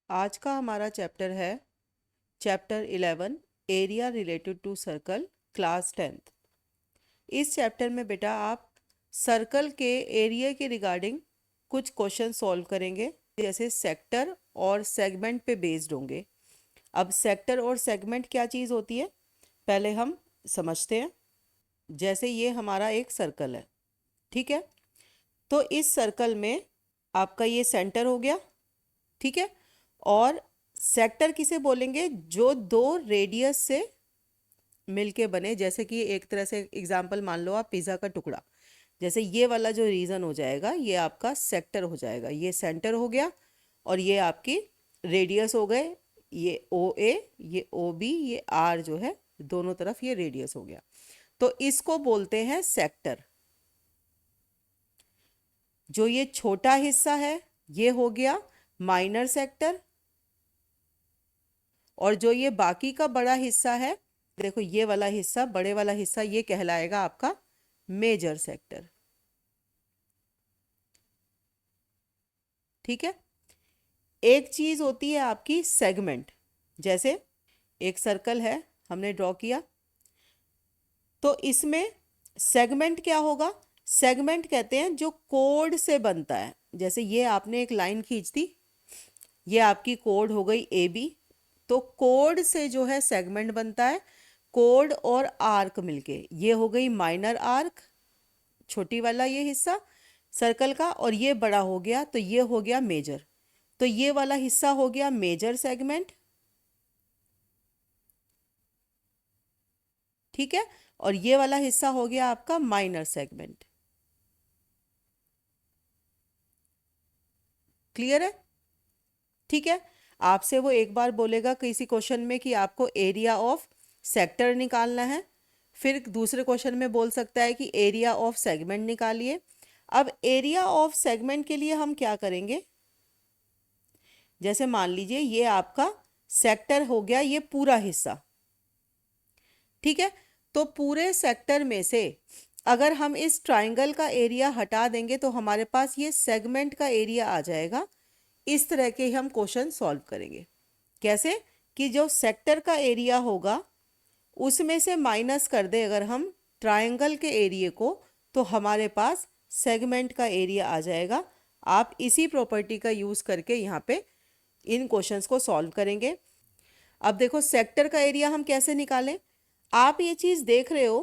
आज का हमारा चैप्टर है chapter 11 area related to circle class 10th। इस चैप्टर में बेटा आप सर्कल के एरिया के रिगार्डिंग कुछ क्वेश्चन सॉल्व करेंगे, जैसे सेक्टर और सेगमेंट पे बेस्ड होंगे। अब सेक्टर और सेगमेंट क्या चीज़ होती है पहले हम समझते हैं। जैसे ये हमारा एक सर्कल है, ठीक है। तो इस सर्कल में आपका ये सेंटर हो गया, ठीक है। और सेक्टर किसे बोलेंगे? जो दो रेडियस से मिलके बने, जैसे कि एक तरह से एग्जांपल मान लो आप पिज़्ज़ा का टुकड़ा। जैसे ये वाला जो रीजन हो जाएगा ये आपका सेक्टर हो जाएगा, ये सेंटर हो गया। और ये आपकी रेडियस हो गए, ये ओ ए, ये ओ बी, ये आर जो है दोनों तरफ ये रेडियस हो गया। तो इसको बोलते हैं सेक्टर। जो ये छोटा हिस्सा है ये हो गया माइनर सेक्टर, और जो ये बाकी का बड़ा हिस्सा है, देखो ये वाला हिस्सा, बड़े वाला हिस्सा, ये कहलाएगा आपका मेजर सेक्टर, ठीक है। एक चीज होती है आपकी सेगमेंट। जैसे एक सर्कल है, हमने ड्रॉ किया, तो इसमें सेगमेंट क्या होगा? सेगमेंट कहते हैं जो कोड से बनता है। जैसे ये आपने एक लाइन खींच दी, ये आपकी कोड हो गई ए बी, तो कोड से जो है सेगमेंट बनता है। कोड और आर्क मिलके ये हो गई माइनर आर्क, छोटी वाला ये हिस्सा सर्कल का, और ये बड़ा हो गया तो ये हो गया मेजर। तो ये वाला हिस्सा हो गया मेजर सेगमेंट, ठीक है। और ये वाला हिस्सा हो गया आपका माइनर सेगमेंट। क्लियर है? ठीक है। आपसे वो एक बार बोलेगा किसी क्वेश्चन में कि आपको एरिया ऑफ सेक्टर निकालना है, फिर दूसरे क्वेश्चन में बोल सकता है कि एरिया ऑफ सेगमेंट निकालिए। अब एरिया ऑफ सेगमेंट के लिए हम क्या करेंगे? जैसे मान लीजिए ये आपका सेक्टर हो गया, ये पूरा हिस्सा, ठीक है। तो पूरे सेक्टर में से अगर हम इस ट्राइंगल का एरिया हटा देंगे तो हमारे पास ये सेगमेंट का एरिया आ जाएगा। इस तरह के हम क्वेश्चन सॉल्व करेंगे। कैसे? कि जो सेक्टर का एरिया होगा उसमें से माइनस कर दे अगर हम ट्राइंगल के एरिया को, तो हमारे पास सेगमेंट का एरिया आ जाएगा। आप इसी प्रॉपर्टी का यूज़ करके यहाँ पे इन क्वेश्चंस को सॉल्व करेंगे। अब देखो सेक्टर का एरिया हम कैसे निकालें। आप ये चीज़ देख रहे हो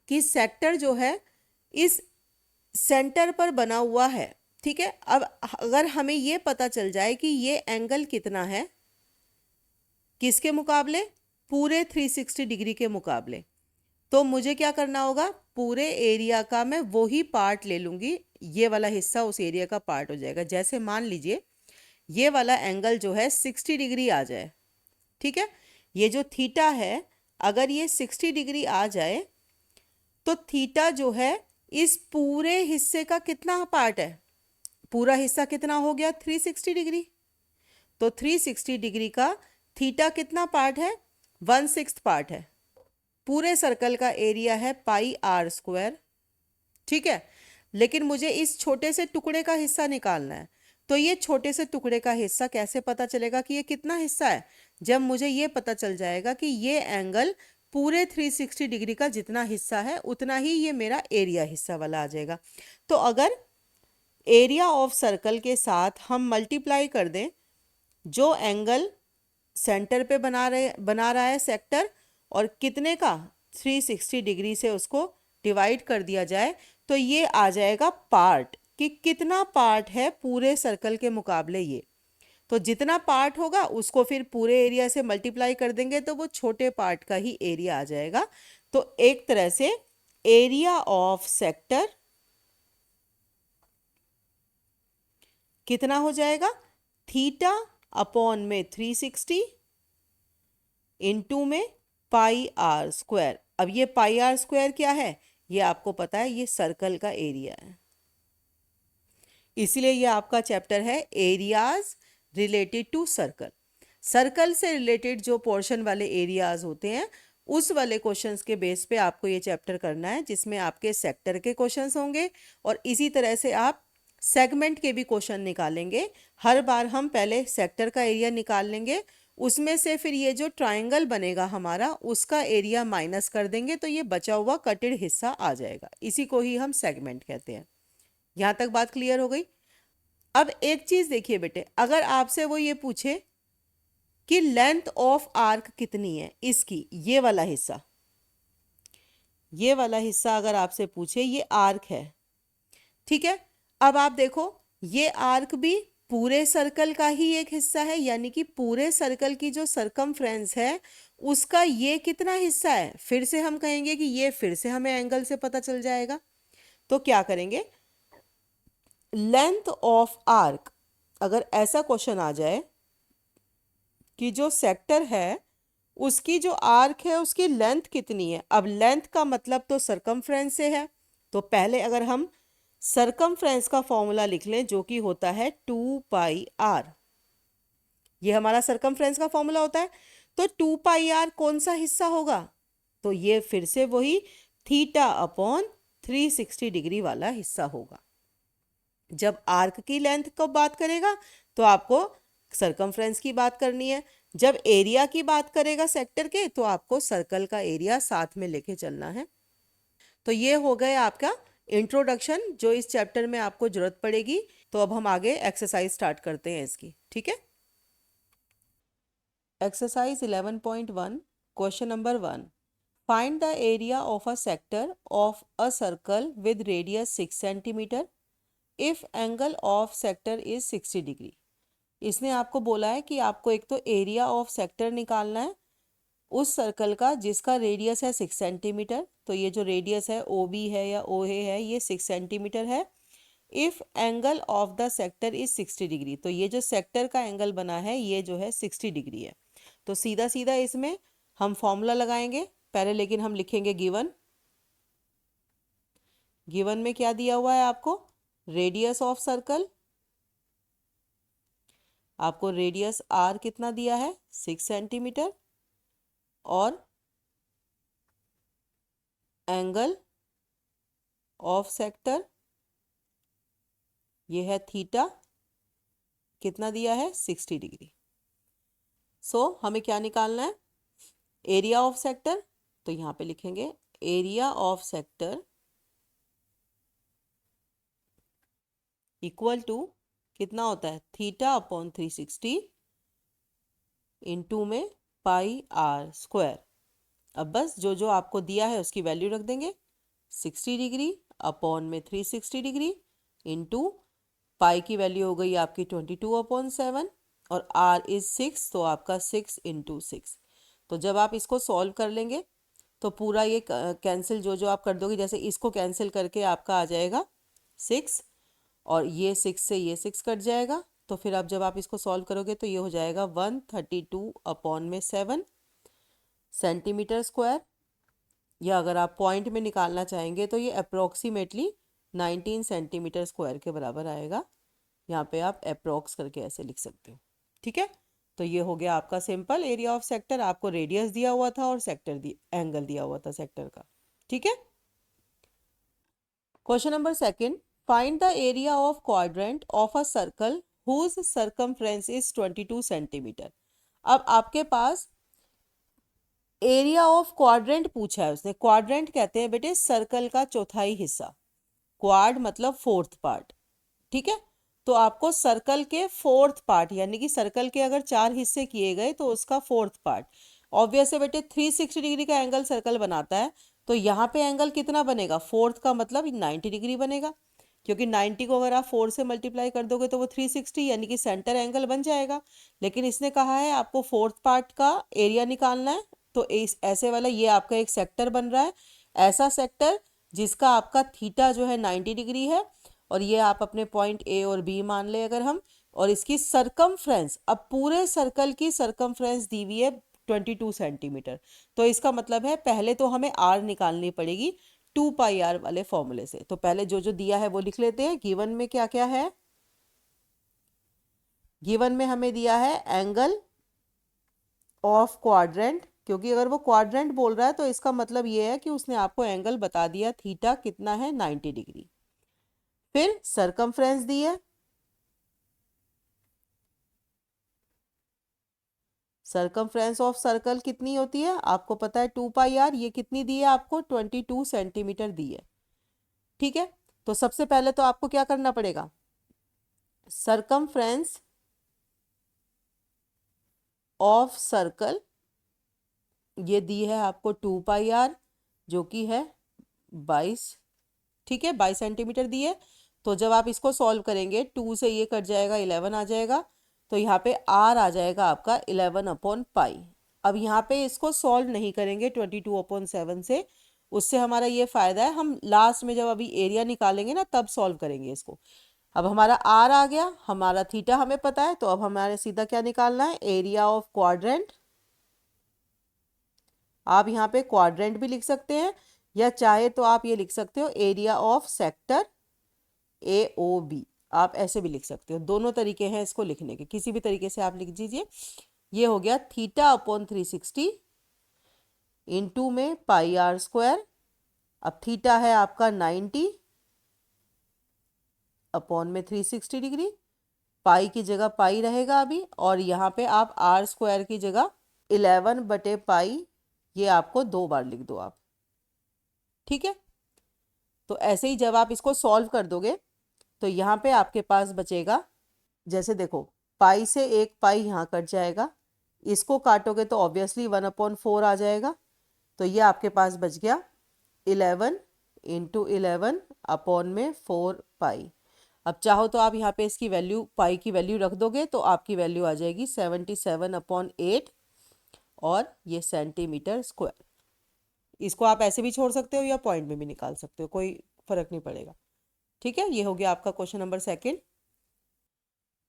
कि सेक्टर जो है इस सेंटर पर बना हुआ है, ठीक है। अब अगर हमें ये पता चल जाए कि ये एंगल कितना है, किसके मुकाबले? पूरे 360 डिग्री के मुकाबले, तो मुझे क्या करना होगा? पूरे एरिया का मैं वही पार्ट ले लूँगी, ये वाला हिस्सा उस एरिया का पार्ट हो जाएगा। जैसे मान लीजिए ये वाला एंगल जो है 60 डिग्री आ जाए, ठीक है। ये जो थीटा है अगर ये 60 डिग्री आ जाए तो थीटा जो है इस पूरे हिस्से का कितना पार्ट है? पूरा हिस्सा कितना हो गया? 360 डिग्री। तो 360 डिग्री का थीटा कितना पार्ट है? 1/6 पार्ट है। पूरे सर्कल का एरिया है पाई आर स्क्वायर, ठीक है। लेकिन मुझे इस छोटे से टुकड़े का हिस्सा निकालना है, तो ये छोटे से टुकड़े का हिस्सा कैसे पता चलेगा कि ये कितना हिस्सा है? जब मुझे ये पता चल जाएगा कि ये एंगल पूरे 360 डिग्री का जितना हिस्सा है उतना ही ये मेरा एरिया हिस्सा वाला आ जाएगा। तो अगर एरिया ऑफ सर्कल के साथ हम मल्टीप्लाई कर दें जो एंगल सेंटर पे बना रहा है सेक्टर, और कितने का? 360 डिग्री से उसको डिवाइड कर दिया जाए, तो ये आ जाएगा पार्ट, कि कितना पार्ट है पूरे सर्कल के मुकाबले ये। तो जितना पार्ट होगा उसको फिर पूरे एरिया से मल्टीप्लाई कर देंगे तो वो छोटे पार्ट का ही एरिया आ जाएगा। तो एक तरह से एरिया ऑफ सेक्टर कितना हो जाएगा? थीटा अपॉन में 360 इनटू में पाई आर स्क्वायर। अब ये पाई आर स्क्वायर क्या है? ये आपको पता है, ये सर्कल का एरिया है। इसलिए ये आपका चैप्टर है areas related to circle. Circle से रिलेटेड जो पोर्शन वाले एरियाज होते हैं उस वाले क्वेश्चंस के बेस पे आपको ये चैप्टर करना है, जिसमें आपके सेक्टर के क्वेश्चंस होंगे और इसी तरह से आप सेगमेंट के भी क्वेश्चन निकालेंगे। हर बार हम पहले सेक्टर का एरिया निकाल लेंगे, उसमें से फिर ये जो ट्रायंगल बनेगा हमारा उसका एरिया माइनस कर देंगे, तो ये बचा हुआ कटेड हिस्सा आ जाएगा। इसी को ही हम सेगमेंट कहते हैं। यहाँ तक बात क्लियर हो गई। अब एक चीज देखिए बेटे, अगर आपसे वो ये पूछे कि लेंथ ऑफ आर्क कितनी है इसकी, ये वाला हिस्सा अगर आपसे पूछे, ये आर्क है, ठीक है। अब आप देखो, ये आर्क भी पूरे सर्कल का ही एक हिस्सा है, यानी कि पूरे सर्कल की जो सरकमफ्रेंस है उसका ये कितना हिस्सा है, फिर से हम कहेंगे कि ये फिर से हमें एंगल से पता चल जाएगा। तो क्या करेंगे, लेंथ ऑफ आर्क, अगर ऐसा क्वेश्चन आ जाए कि जो सेक्टर है उसकी जो आर्क है उसकी लेंथ कितनी है। अब लेंथ का मतलब तो सरकमफ्रेंस से है, तो पहले अगर हम सरकमफ्रेंस का फॉर्मूला लिख लें जो कि होता है 2πr, ये हमारा सरकमफ्रेंस का फॉर्मूला होता है। तो 2πr कौन सा हिस्सा होगा, तो ये फिर से वही θ/360 वाला हिस्सा होगा। जब आर्क की लेंथ को बात करेगा तो आपको सरकमफ्रेंस की बात करनी है, जब एरिया की बात करेगा सेक्टर के तो आपको सर्कल का एरिया साथ में लेके चलना है। तो ये हो गए आपका इंट्रोडक्शन जो इस चैप्टर में आपको जरूरत पड़ेगी। तो अब हम आगे एक्सरसाइज स्टार्ट करते हैं इसकी, ठीक है। Exercise 11.1, question number 1, find the area of a sector of a circle with radius 6 centimetre if angle of sector is 60 degree. इसने आपको बोला है कि आपको एक तो एरिया ऑफ सेक्टर निकालना है उस सर्कल का जिसका रेडियस है 6 सेंटीमीटर। तो ये जो रेडियस है ओ बी है या ओ ए है, ये 6 सेंटीमीटर है। If angle of the sector is 60 degree, तो ये जो सेक्टर का एंगल बना है ये जो है 60 डिग्री है। तो सीधा सीधा इसमें हम फॉर्मूला लगाएंगे पहले, लेकिन हम लिखेंगे गिवन। गिवन में क्या दिया हुआ है आपको, रेडियस ऑफ सर्कल, आपको रेडियस आर कितना दिया है 6 सेंटीमीटर, और एंगल ऑफ सेक्टर ये है थीटा, कितना दिया है 60 डिग्री। सो हमें क्या निकालना है, एरिया ऑफ सेक्टर। तो यहाँ पे लिखेंगे area of sector equal to कितना होता है θ/360 इंटू में πr²। अब बस जो जो आपको दिया है उसकी वैल्यू रख देंगे, 60 डिग्री अपॉन में 360 डिग्री इंटू पाई की वैल्यू हो गई आपकी 22/7 और r इज 6, तो आपका 6 इंटू 6। तो जब आप इसको सॉल्व कर लेंगे तो पूरा ये कैंसिल जो जो आप कर दोगे, जैसे इसको कैंसिल करके आपका आ जाएगा 6 और ये 6 से ये 6 कट जाएगा। तो फिर अब जब आप इसको सॉल्व करोगे तो ये हो जाएगा 132/7 सेंटीमीटर स्क्वायर, या अगर आप पॉइंट में निकालना चाहेंगे तो ये अप्रोक्सीमेटली 19 सेंटीमीटर स्क्वायर के बराबर आएगा। यहाँ पे आप अप्रोक्स करके ऐसे लिख सकते हो, ठीक है। तो ये हो गया आपका सिंपल एरिया ऑफ सेक्टर, आपको रेडियस दिया हुआ था और सेक्टर एंगल दिया हुआ था सेक्टर का, ठीक है। Question number 2, find the area of quadrant of a circle whose circumference is 22 centimetre. अब आपके पास एरिया ऑफ क्वाड्रेंट पूछा है उसने। क्वाड्रेंट कहते हैं बेटे सर्कल का चौथाई हिस्सा, क्वाड मतलब फोर्थ पार्ट, ठीक है। तो आपको सर्कल के फोर्थ पार्ट, यानी कि सर्कल के अगर 4 हिस्से किए गए तो उसका फोर्थ पार्ट, ऑब्वियस है बेटे 360 डिग्री का एंगल सर्कल बनाता है, तो यहाँ पे एंगल कितना बनेगा, फोर्थ का मतलब 90 डिग्री बनेगा, क्योंकि 90 को अगर आप 4 से मल्टीप्लाई कर दोगे तो वो 360 यानी कि सेंटर एंगल बन जाएगा। लेकिन इसने कहा है आपको फोर्थ पार्ट का एरिया निकालना है, तो इस ऐसे वाला ये आपका एक सेक्टर बन रहा है, ऐसा सेक्टर जिसका आपका थीटा जो है 90 डिग्री है, और ये आप अपने पॉइंट ए और बी मान ले अगर हम, और इसकी सरकमफ्रेंस, अब पूरे सर्कल की सरकमफ्रेंस दी हुई है 22 सेंटीमीटर। तो इसका मतलब है पहले तो हमें आर निकालनी पड़ेगी 2πr वाले फॉर्मूले से। तो पहले जो जो दिया है वो लिख लेते हैं। गिवन में क्या क्या है, गिवन में हमें दिया है एंगल ऑफ क्वाड्रेंट, क्योंकि अगर वो क्वाड्रेंट बोल रहा है तो इसका मतलब ये है कि उसने आपको एंगल बता दिया, थीटा कितना है 90 डिग्री। फिर सरकमफ्रेंस दी है, सरकमफ्रेंस ऑफ सर्कल कितनी होती है आपको पता है 2 पाई r, ये कितनी दी है आपको 22 सेंटीमीटर दी है। ठीक है, तो सबसे पहले तो आपको क्या करना पड़ेगा, सरकमफ्रेंस ऑफ सर्कल ये दी है आपको 2 पाई r जो कि है 22, ठीक है 22 सेंटीमीटर दी है। तो जब आप इसको सॉल्व करेंगे 2 से ये कट जाएगा 11 आ जाएगा, तो यहाँ पे r आ जाएगा आपका 11/पाई। अब यहाँ पे इसको सॉल्व नहीं करेंगे 22/7 से, उससे हमारा ये फ़ायदा है हम लास्ट में जब अभी एरिया निकालेंगे ना तब सॉल्व करेंगे इसको। अब हमारा r आ गया, हमारा थीटा हमें पता है, तो अब हमारे सीधा क्या निकालना है, एरिया ऑफ क्वाड्रेंट। आप यहाँ पे क्वाड्रेंट भी लिख सकते हैं या चाहे तो आप ये लिख सकते हो एरिया ऑफ सेक्टर AOB, आप ऐसे भी लिख सकते हो, दोनों तरीके हैं इसको लिखने के, किसी भी तरीके से आप लिख दीजिए। ये हो गया θ/360 इंटू में πr²। अब थीटा है आपका 90 अपॉन में 360 डिग्री, पाई की जगह पाई रहेगा अभी, और यहाँ पे आप r² की जगह 11/पाई, ये आपको 2 बार लिख दो आप। ठीक है, तो ऐसे ही जब आप इसको सॉल्व कर दोगे तो यहाँ पे आपके पास बचेगा, जैसे देखो पाई से एक पाई यहाँ कट जाएगा, इसको काटोगे तो ऑब्वियसली 1/4 आ जाएगा, तो ये आपके पास बच गया 11 इंटू 11 अपॉन में 4 पाई। अब चाहो तो आप यहाँ पे इसकी वैल्यू पाई की वैल्यू रख दोगे तो आपकी वैल्यू आ जाएगी 77/8 और ये सेंटीमीटर स्क्वायर। इसको आप ऐसे भी छोड़ सकते हो या पॉइंट में भी निकाल सकते हो, कोई फर्क नहीं पड़ेगा। ठीक है, ये हो गया आपका question number second.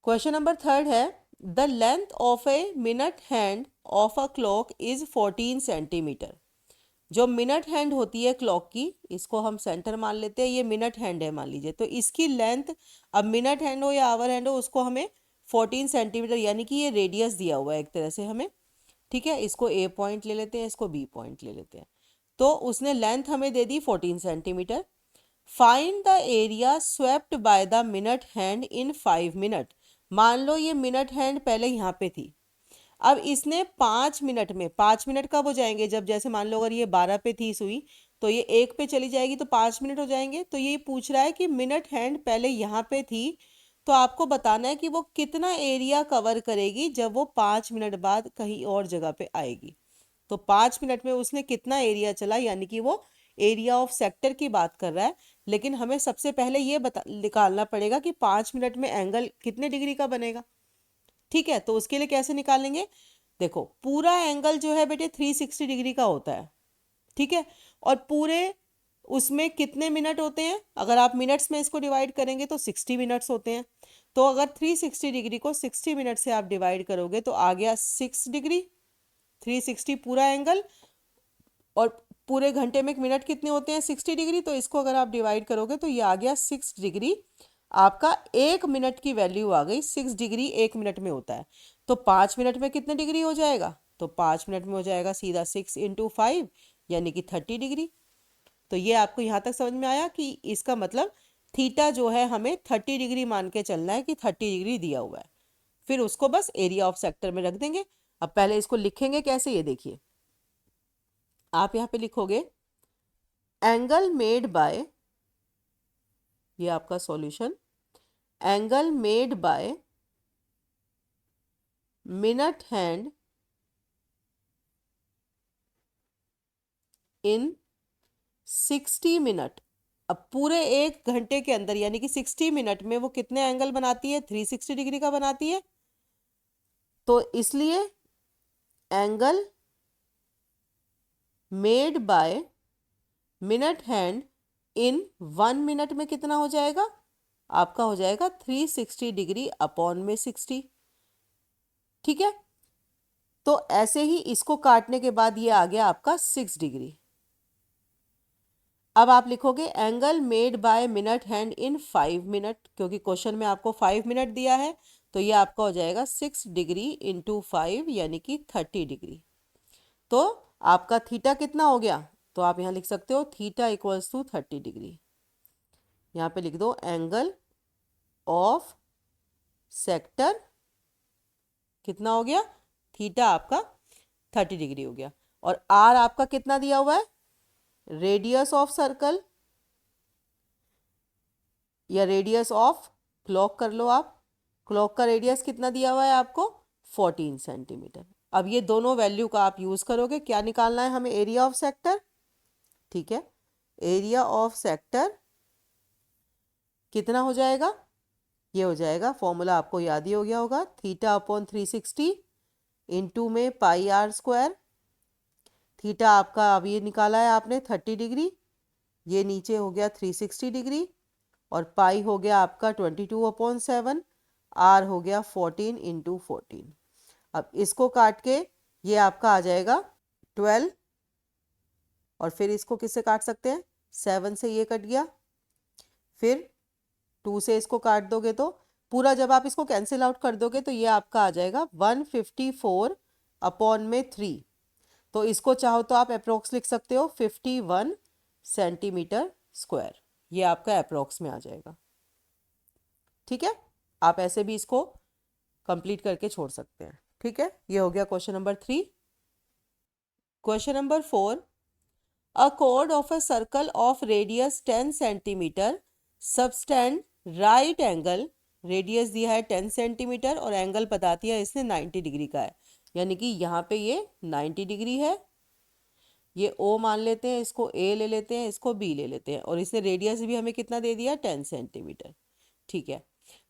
Question number third है, the length of a minute hand of a clock is 14 centimetre. जो मिनट हैंड होती है क्लॉक की, इसको हम सेंटर मान लेते हैं, ये मिनट हैंड है मान लीजिए, तो इसकी लेंथ, अब मिनट हैंड हो या आवर हैंड हो, उसको हमें 14 सेंटीमीटर यानी कि ये रेडियस दिया हुआ है एक तरह से हमें। ठीक है, इसको A पॉइंट ले लेते हैं, इसको B पॉइंट ले लेते हैं, तो उसने लेंथ हमें दे दी 14 centimetre. Find the area swept by the minute hand in 5 minute. मान लो ये मिनट हैंड पहले यहाँ पे थी, अब इसने 5 मिनट में, 5 मिनट कब हो जाएंगे, जब जैसे मान लो अगर ये 12 पे थी सुई तो ये 1 पे चली जाएगी तो 5 मिनट हो जाएंगे। तो ये पूछ रहा है कि मिनट हैंड पहले यहाँ पे थी, तो आपको बताना है कि वो कितना एरिया कवर करेगी जब वो 5 मिनट बाद कहीं और जगह पे आएगी। तो 5 मिनट में उसने कितना एरिया चला, यानी कि वो एरिया ऑफ सेक्टर की बात कर रहा है। लेकिन हमें सबसे पहले ये निकालना पड़ेगा कि 5 मिनट में एंगल कितने डिग्री का बनेगा। ठीक है, तो उसके लिए कैसे निकालेंगे, देखो पूरा एंगल जो है बेटे 360 डिग्री का होता है। ठीक है, और पूरे उसमें कितने मिनट होते हैं, अगर आप मिनट्स में इसको डिवाइड करेंगे तो 60 मिनट्स होते हैं। तो अगर 360 डिग्री को 60 मिनट से आप डिवाइड करोगे तो आ गया 6 डिग्री, 360 पूरा एंगल, और पूरे घंटे में एक मिनट कितने होते हैं 60 डिग्री, तो इसको अगर आप डिवाइड करोगे तो ये आ गया 6 डिग्री। आपका 1 मिनट की वैल्यू आ गई, 6 डिग्री 1 मिनट में होता है। तो 5 मिनट में कितने डिग्री हो जाएगा, तो 5 मिनट में हो जाएगा सीधा 6 इंटू 5 यानी कि 30 डिग्री। तो ये आपको यहाँ तक समझ में आया कि इसका मतलब थीटा जो है हमें 30 डिग्री मान के चलना है कि 30 डिग्री दिया हुआ है, फिर उसको बस एरिया ऑफ सेक्टर में रख देंगे। अब पहले इसको लिखेंगे कैसे, ये देखिए, आप यहाँ पे लिखोगे एंगल मेड बाय, ये आपका solution, angle made by minute hand in 60 minute. अब पूरे 1 घंटे के अंदर यानी कि 60 मिनट में वो कितने एंगल बनाती है, 360 डिग्री का बनाती है। तो इसलिए angle made by minute hand in 1 minute में कितना हो जाएगा, आपका हो जाएगा 360 डिग्री अपॉन में 60। ठीक है, तो ऐसे ही इसको काटने के बाद ये आ गया आपका 6 डिग्री। अब आप लिखोगे angle made by minute hand in 5 minute, क्योंकि क्वेश्चन में आपको 5 मिनट दिया है, तो ये आपका हो जाएगा 6 डिग्री इंटू 5 यानी कि 30 डिग्री। तो आपका थीटा कितना हो गया, तो आप यहाँ लिख सकते हो थीटा इक्वल्स टू 30 डिग्री। यहाँ पे लिख दो एंगल ऑफ सेक्टर कितना हो गया, थीटा आपका 30 डिग्री हो गया। और आर आपका कितना दिया हुआ है, रेडियस ऑफ सर्कल या रेडियस ऑफ क्लॉक कर लो आप, क्लॉक का रेडियस कितना दिया हुआ है आपको 14 सेंटीमीटर। अब ये दोनों वैल्यू का आप यूज करोगे, क्या निकालना है हमें, एरिया ऑफ सेक्टर। ठीक है, एरिया ऑफ सेक्टर कितना हो जाएगा, ये हो जाएगा, फॉर्मूला आपको याद ही हो गया होगा, थीटा अपॉन 360 इंटू में पाई आर स्क्वायर। थीटा आपका अब ये निकाला है आपने 30 डिग्री, ये नीचे हो गया 360 डिग्री, और पाई हो गया आपका 22/7, आर हो गया 14 इंटू 14। अब इसको काट के ये आपका आ जाएगा 12, और फिर इसको किससे काट सकते हैं, 7 से ये कट गया, फिर 2 से इसको काट दोगे तो पूरा जब आप इसको कैंसिल आउट कर दोगे तो ये आपका आ जाएगा 154/3। तो इसको चाहो तो आप अप्रोक्स लिख सकते हो 51 सेंटीमीटर स्क्वायर, ये आपका अप्रोक्स में आ जाएगा। ठीक है, आप ऐसे भी इसको कंप्लीट करके छोड़ सकते हैं। ठीक है, ये हो गया question number 3। Question number 4, a chord of a circle of radius 10 centimetre subtend right angle, radius दिया है 10 सेंटीमीटर और एंगल बताती है इसने 90 डिग्री का है, यानी कि यहाँ पे ये 90 डिग्री है, ये O मान लेते हैं, इसको A ले लेते हैं, इसको B ले लेते हैं, और इसने रेडियस भी हमें कितना दे दिया 10 सेंटीमीटर। ठीक है,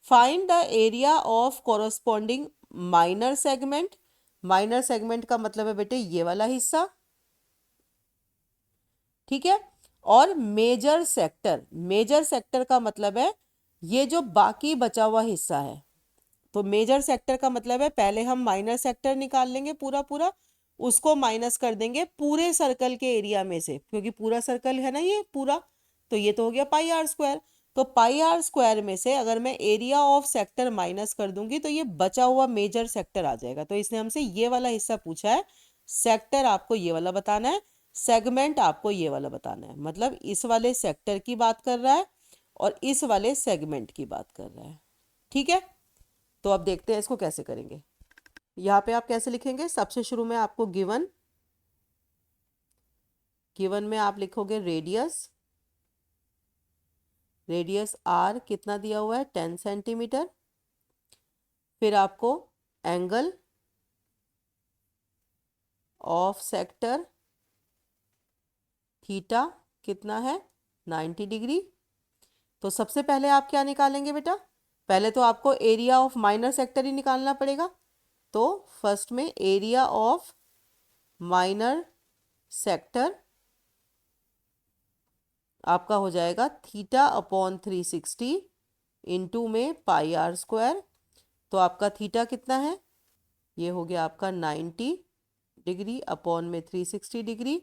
find the area of corresponding minor segment. Minor segment का मतलब है बेटे ये वाला हिस्सा, ठीक है, और मेजर सेक्टर, मेजर सेक्टर का मतलब है ये जो बाकी बचा हुआ हिस्सा है। तो मेजर सेक्टर का मतलब है पहले हम माइनर सेक्टर निकाल लेंगे पूरा पूरा, उसको माइनस कर देंगे पूरे सर्कल के एरिया में से, क्योंकि पूरा सर्कल है ना ये पूरा, तो ये तो हो गया पाई आर स्क्वायर। तो पाई आर स्क्वायर में से अगर मैं एरिया ऑफ सेक्टर माइनस कर दूंगी तो ये बचा हुआ मेजर सेक्टर आ जाएगा। तो इसने हमसे ये वाला हिस्सा पूछा है, सेक्टर आपको ये वाला बताना है, सेगमेंट आपको ये वाला बताना है, मतलब इस वाले सेक्टर की बात कर रहा है और इस वाले सेगमेंट की बात कर रहा है। ठीक है, तो अब देखते हैं इसको कैसे करेंगे। यहाँ पे आप कैसे लिखेंगे, सबसे शुरू में आपको गिवन, गिवन में आप लिखोगे रेडियस, रेडियस आर कितना दिया हुआ है 10 सेंटीमीटर, फिर आपको एंगल ऑफ सेक्टर थीटा कितना है 90 डिग्री। तो सबसे पहले आप क्या निकालेंगे बेटा, पहले तो आपको एरिया ऑफ माइनर सेक्टर ही निकालना पड़ेगा। तो फर्स्ट में एरिया ऑफ माइनर सेक्टर आपका हो जाएगा थीटा अपॉन 360 इंटू में पाई आर स्क्वायर। तो आपका थीटा कितना है, ये हो गया आपका 90 डिग्री अपॉन में 360 डिग्री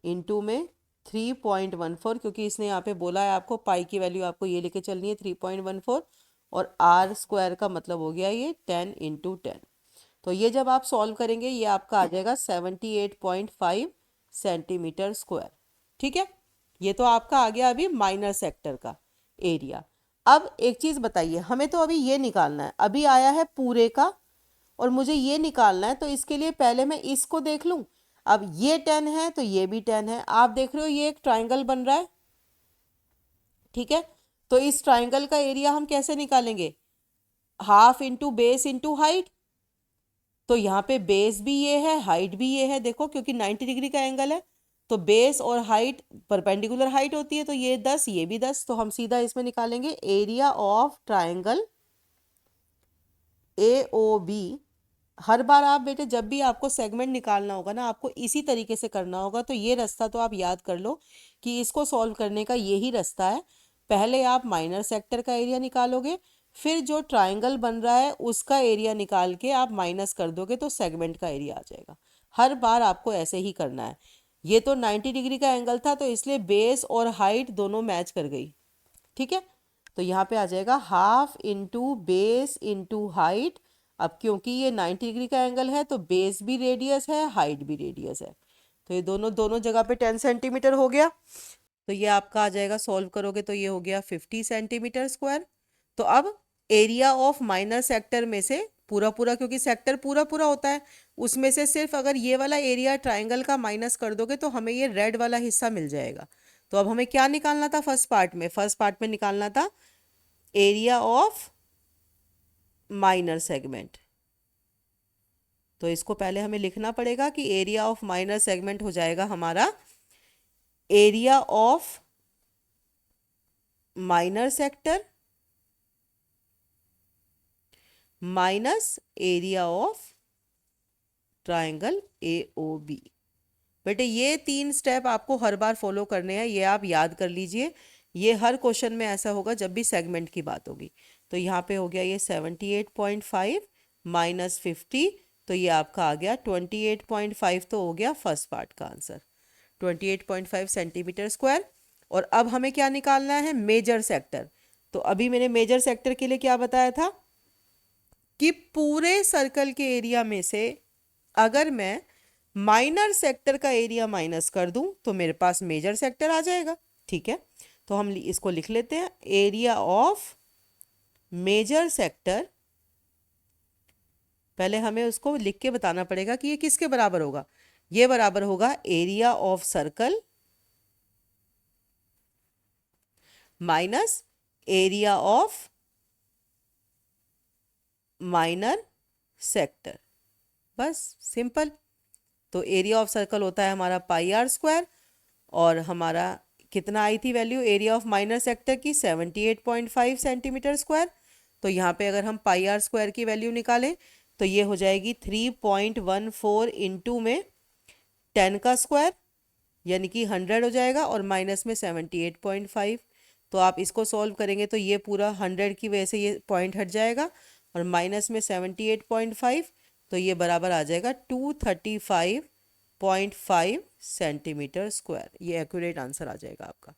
इंटू में 3.14, क्योंकि इसने यहाँ पे बोला है आपको पाई की वैल्यू आपको ये लेके चलनी है 3.14, और आर स्क्वायर का मतलब हो गया ये 10 इंटू 10। तो ये जब आप सॉल्व करेंगे ये आपका आ जाएगा 78.5 सेंटीमीटर स्क्वायर। ठीक है, ये तो आपका आ गया अभी माइनर सेक्टर का एरिया। अब एक चीज़ बताइए, हमें तो अभी ये निकालना है, अभी आया है पूरे का और मुझे ये निकालना है, तो इसके लिए पहले मैं इसको देख लूँ। अब ये 10 है तो ये भी 10 है, आप देख रहे हो ये एक ट्राइंगल बन रहा है। ठीक है, तो इस ट्राइंगल का एरिया हम कैसे निकालेंगे, half into base into height. तो यहाँ पे बेस भी ये है, हाइट भी ये है, देखो क्योंकि 90 डिग्री का एंगल है तो बेस और हाइट परपेंडिकुलर हाइट होती है, तो ये 10 ये भी 10, तो हम सीधा इसमें निकालेंगे एरिया ऑफ ट्राइंगल AOB। हर बार आप बेटे जब भी आपको सेगमेंट निकालना होगा ना, आपको इसी तरीके से करना होगा। तो ये रास्ता तो आप याद कर लो कि इसको सॉल्व करने का यही रास्ता है, पहले आप माइनर सेक्टर का एरिया निकालोगे, फिर जो ट्राइंगल बन रहा है उसका एरिया निकाल के आप माइनस कर दोगे तो सेगमेंट का एरिया आ जाएगा। हर बार आपको ऐसे ही करना है। ये तो 90 डिग्री का एंगल था तो इसलिए बेस और हाइट दोनों मैच कर गई। ठीक है, तो यहाँ पे आ जाएगा half into base into height. अब क्योंकि ये 90 डिग्री का एंगल है तो बेस भी रेडियस है, हाइट भी रेडियस है, तो ये दोनों दोनों जगह पे 10 सेंटीमीटर हो गया। तो ये आपका आ जाएगा, सॉल्व करोगे तो ये हो गया 50 सेंटीमीटर स्क्वायर। तो अब एरिया ऑफ माइनर सेक्टर में से पूरा पूरा, क्योंकि सेक्टर पूरा पूरा होता है, उसमें से सिर्फ अगर ये वाला एरिया ट्राइंगल का माइनस कर दोगे तो हमें ये रेड वाला हिस्सा मिल जाएगा। तो अब हमें क्या निकालना था फर्स्ट पार्ट में? फर्स्ट पार्ट में निकालना था एरिया ऑफ माइनर सेगमेंट। तो इसको पहले हमें लिखना पड़ेगा कि एरिया ऑफ माइनर सेगमेंट हो जाएगा हमारा area of minor sector minus area of triangle AOB। बेटे ये 3 स्टेप आपको हर बार फॉलो करने हैं, ये आप याद कर लीजिए। ये हर क्वेश्चन में ऐसा होगा जब भी सेगमेंट की बात होगी। तो यहाँ पे हो गया ये 78.5 माइनस 50, तो ये आपका आ गया 28.5। तो हो गया फर्स्ट पार्ट का आंसर 28.5 सेंटीमीटर स्क्वायर। और अब हमें क्या निकालना है? Major sector. तो अभी मैंने मेजर सेक्टर के लिए क्या बताया था कि पूरे सर्कल के एरिया में से अगर मैं माइनर सेक्टर का एरिया माइनस कर दूं तो मेरे पास मेजर सेक्टर आ जाएगा। ठीक है, तो हम इसको लिख लेते हैं, एरिया ऑफ मेजर सेक्टर। पहले हमें उसको लिख के बताना पड़ेगा कि ये किसके बराबर होगा। ये बराबर होगा area of circle minus area of minor sector. बस सिंपल। तो एरिया ऑफ सर्कल होता है हमारा πr², और हमारा कितना आई थी value area of minor sector की? 78.5 सेंटीमीटर स्क्वायर। तो यहाँ पे अगर हम πr² की वैल्यू निकालें तो ये हो जाएगी 3.14 इंटू में 10 का स्क्वायर, यानी कि 100 हो जाएगा, और माइनस में 78.5। तो आप इसको सॉल्व करेंगे तो ये पूरा 100 की वजह से ये पॉइंट हट जाएगा, और माइनस में 78.5, तो ये बराबर आ जाएगा 235.5 सेंटीमीटर स्क्वायर। ये एक्यूरेट आंसर आ जाएगा आपका।